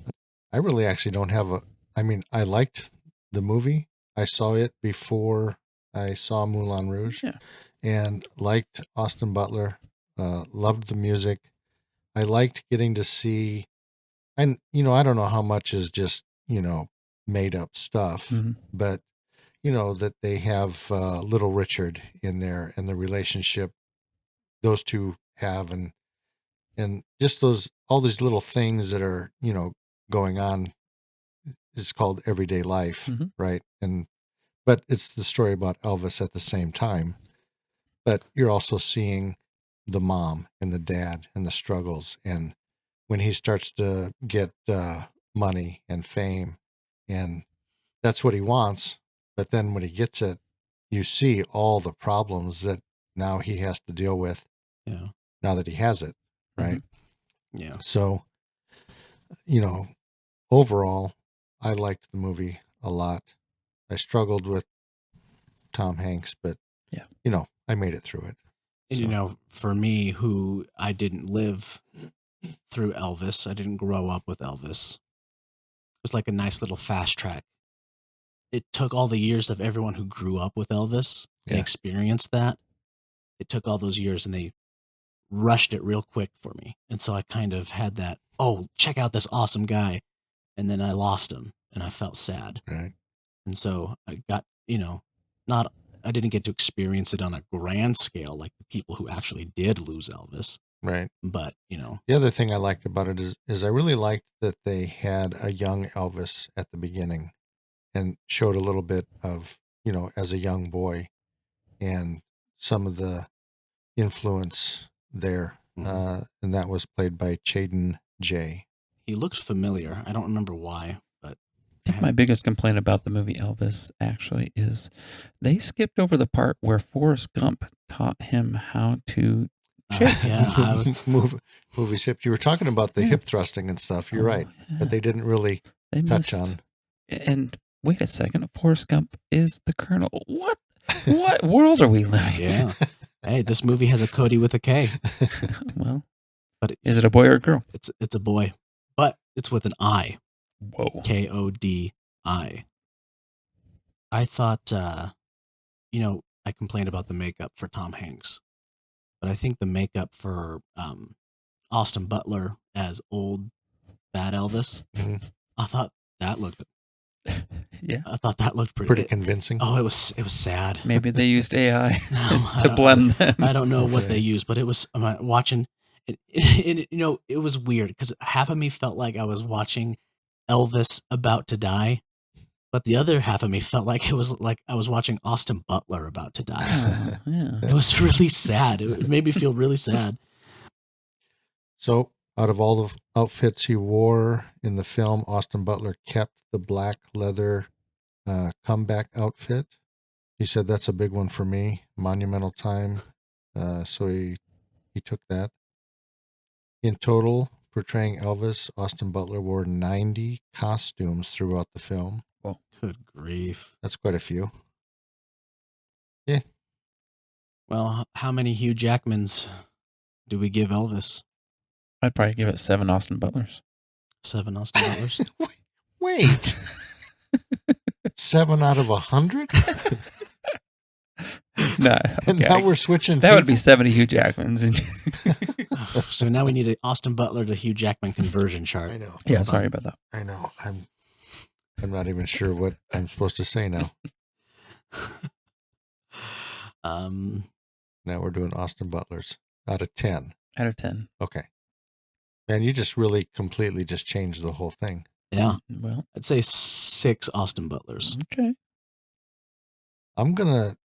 I really actually don't have I liked the movie. I saw it before I saw Moulin Rouge, and liked Austin Butler. Loved the music. I liked getting to see, and I don't know how much is just made up stuff, but that they have Little Richard in there and the relationship those two have, and just all these little things that are going on. It's called everyday life, right? But it's the story about Elvis at the same time. But you're also seeing the mom and the dad and the struggles, and when he starts to get money and fame, and that's what he wants. But then when he gets it, you see all the problems that now he has to deal with. Yeah. Now that he has it, right? Yeah. So, overall, I liked the movie a lot. I struggled with Tom Hanks, but I made it through it. And So. for me, who I didn't live through Elvis. I didn't grow up with Elvis. It was like a nice little fast track. It took all the years of everyone who grew up with Elvis and Yeah. experienced that. It took all those years and they rushed it real quick for me. And so I kind of had that, oh, check out this awesome guy. And then I lost him and I felt sad. Right. And so I got, I didn't get to experience it on a grand scale like the people who actually did lose Elvis. Right. But, The other thing I liked about it is I really liked that they had a young Elvis at the beginning and showed a little bit of, as a young boy and some of the influence there. Mhm. And that was played by Chaden J. he looked familiar. I don't remember why, but I think my biggest complaint about the movie Elvis actually is they skipped over the part where Forrest Gump taught him how to shake. yeah, movie shift. You were talking about the Yeah. hip thrusting and stuff. You're right. Yeah. But they didn't really They touch missed. on. And wait a second, Forrest Gump is the Colonel. What world are we living in? yeah. Hey, this movie has a Kody with a K, Well, but is it a boy or a girl? it's a boy, but it's with an I. Whoa. Kodi. I thought, I complained about the makeup for Tom Hanks, but I think the makeup for Austin Butler as old bad Elvis, Mhm. I thought that looked Yeah. pretty convincing. Oh, it was sad. Maybe they used AI No, to blend them. I don't know what Okay. they used, but it was watching. It was weird because half of me felt like I was watching Elvis about to die, but the other half of me felt like it was like I was watching Austin Butler about to die. Oh, yeah. It was really sad. It made me feel really sad. So, out of all the outfits he wore in the film, Austin Butler kept the black leather comeback outfit. He said that's a big one for me, monumental time. So he took that. In total, portraying Elvis, Austin Butler wore 90 costumes throughout the film. Good grief. That's quite a few. Well, how many Hugh Jackmans do we give Elvis? I'd probably give it 7 Austin Butlers. 7 Austin Butlers? Wait. 7 out of 100? No, And okay. now we're switching. That would be people? 70 Hugh Jackmans. Oh, so now we need an Austin Butler to Hugh Jackman conversion chart. I know. Yeah, Hold sorry on. about that. I know. I'm not even sure what I'm supposed to say now. Now we're doing Austin Butlers out of 10. Out of 10. Okay. Man, you just really completely just changed the whole thing. Yeah, Well, I'd say 6 Austin Butlers. okay. I'm gonna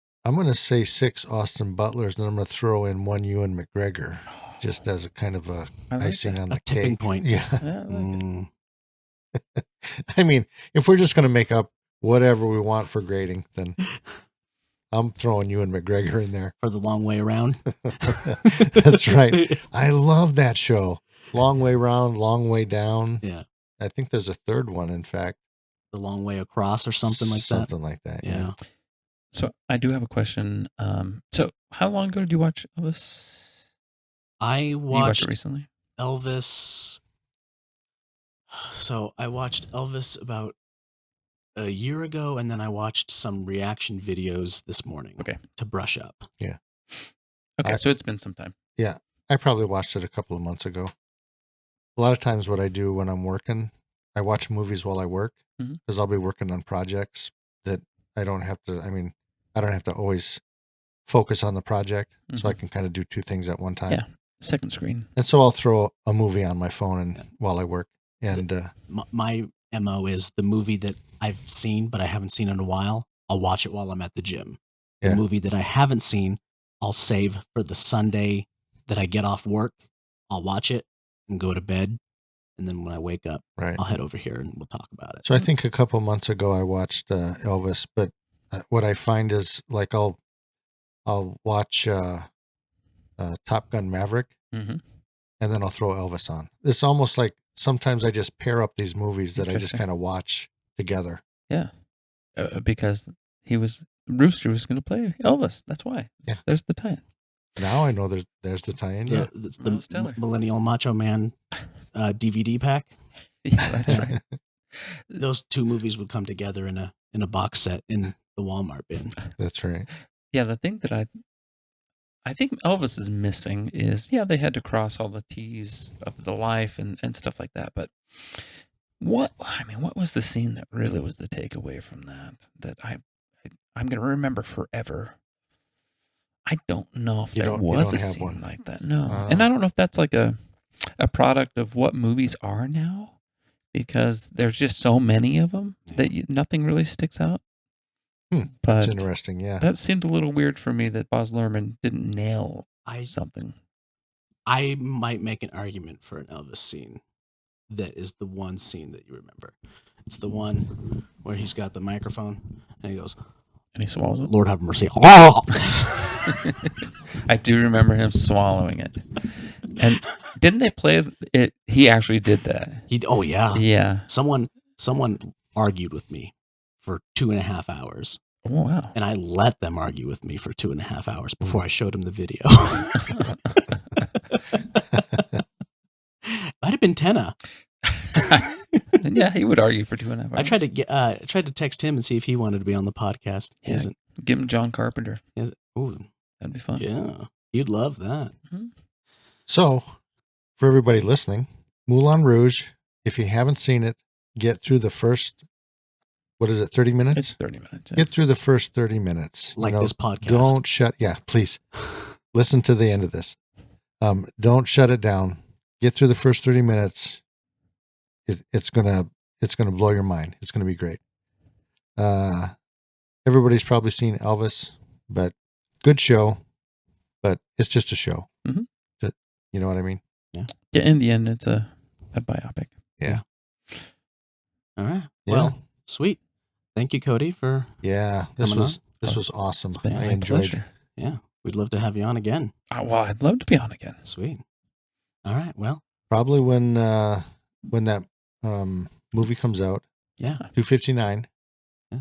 say 6 Austin Butlers, and I'm gonna throw in 1 Ewan McGregor just as a kind of a I like icing that. on A the tipping cake. point. Yeah. Yeah, I like it. I mean, if we're just gonna make up whatever we want for grading, then I'm throwing Ewan McGregor in there. For the long way around. That's right. I love that show. Long way round, long way down. Yeah. I think there's a third one, in fact. The long way across or something like that. Something like that. Yeah. So I do have a question. So how long ago did you watch Elvis? I You watched watched it recently? Elvis. So I watched Elvis about a year ago, and then I watched some reaction videos this morning Okay. to brush up. Okay, so it's been some time. I probably watched it a couple of months ago. A lot of times what I do when I'm working, I watch movies while I work Mhm. because I'll be working on projects that I don't have to always focus on the project. So I can kind of do 2 things at one time. Yeah. Second screen. And so I'll throw a movie on my phone while I work. And My MO is the movie that I've seen, but I haven't seen in a while, I'll watch it while I'm at the gym. The Yeah. movie that I haven't seen, I'll save for the Sunday that I get off work. I'll watch it and go to bed. And then when I wake up, right. I'll head over here and we'll talk about it. So I think a couple months ago I watched Elvis, but what I find is like I'll watch Top Gun Maverick, Mm-hmm. and then I'll throw Elvis on. It's almost like sometimes I just pair up these movies that I just Interesting. kind of watch together. Yeah. Because Rooster was going to play Elvis. That's why. Yeah. There's the tie. Now I know there's the tie-in. Yeah. The stellar. Millennial Macho Man DVD pack. Yeah, that's right. Those two movies would come together in a box set in the Walmart bin. That's right. Yeah, the thing that I think Elvis is missing is, they had to cross all the T's of the life and stuff like that. But what was the scene that really was the takeaway from that I'm going to remember forever? I don't know if there was a scene like that. No. And I don't know if that's like a product of what movies are now, because there's just so many of them that nothing really sticks out. But that's interesting. Yeah. That seemed a little weird for me that Baz Lurhmann didn't nail something. I might make an argument for an Elvis scene that is the one scene that you remember. It's the one where he's got the microphone and he goes, and he swallows it. Lord have mercy. I do remember him swallowing it. And didn't they play it? He actually did that. Yeah. Someone argued with me for 2.5 hours. Oh, wow. And I let them argue with me for 2.5 hours before I showed him the video. Might have been Tenna. Yeah, he would argue for 2.5 hours. I tried to text him and see if he wanted to be on the podcast. He hasn't. Give him John Carpenter. Ooh, that'd be fun. Yeah, you'd love that. Mm-hmm. So, for everybody listening, Moulin Rouge, if you haven't seen it, get through the first, 30 minutes? It's 30 minutes. Yeah. Get through the first 30 minutes. Like this podcast. Don't please. Listen to the end of this. Don't shut it down. Get through the first 30 minutes. It's gonna blow your mind. It's gonna be great. Everybody's probably seen Elvis, but good show. But it's just a show. Mm-hmm. You know what I mean? Yeah. In the end, it's a biopic. Yeah. All right. Yeah. Well, sweet. Thank you, Kody, for this was awesome. I enjoyed pleasure. it. Yeah, we'd love to have you on again. Well, I'd love to be on again. Sweet. All right. Well, probably when that movie comes out. Yeah. 259. Yeah.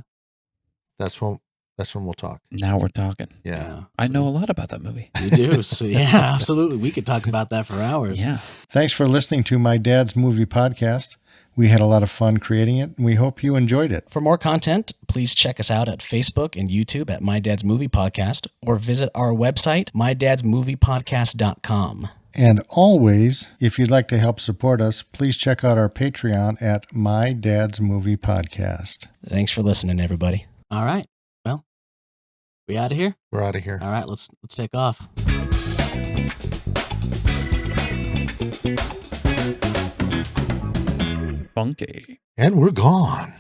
That's when we'll talk. Now we're talking. Yeah. I know a lot about that movie. You do. So yeah, absolutely. We could talk about that for hours. Yeah. Thanks for listening to My Dad's Movie Podcast. We had a lot of fun creating it, and we hope you enjoyed it. For more content, please check us out at Facebook and YouTube at My Dad's Movie Podcast, or visit our website, mydadsmoviepodcast.com. And always, if you'd like to help support us, please check out our Patreon at My Dad's Movie Podcast. Thanks for listening, everybody. All right. Well, we out of here? We're out of here. All right, let's take off. Funky. And we're gone.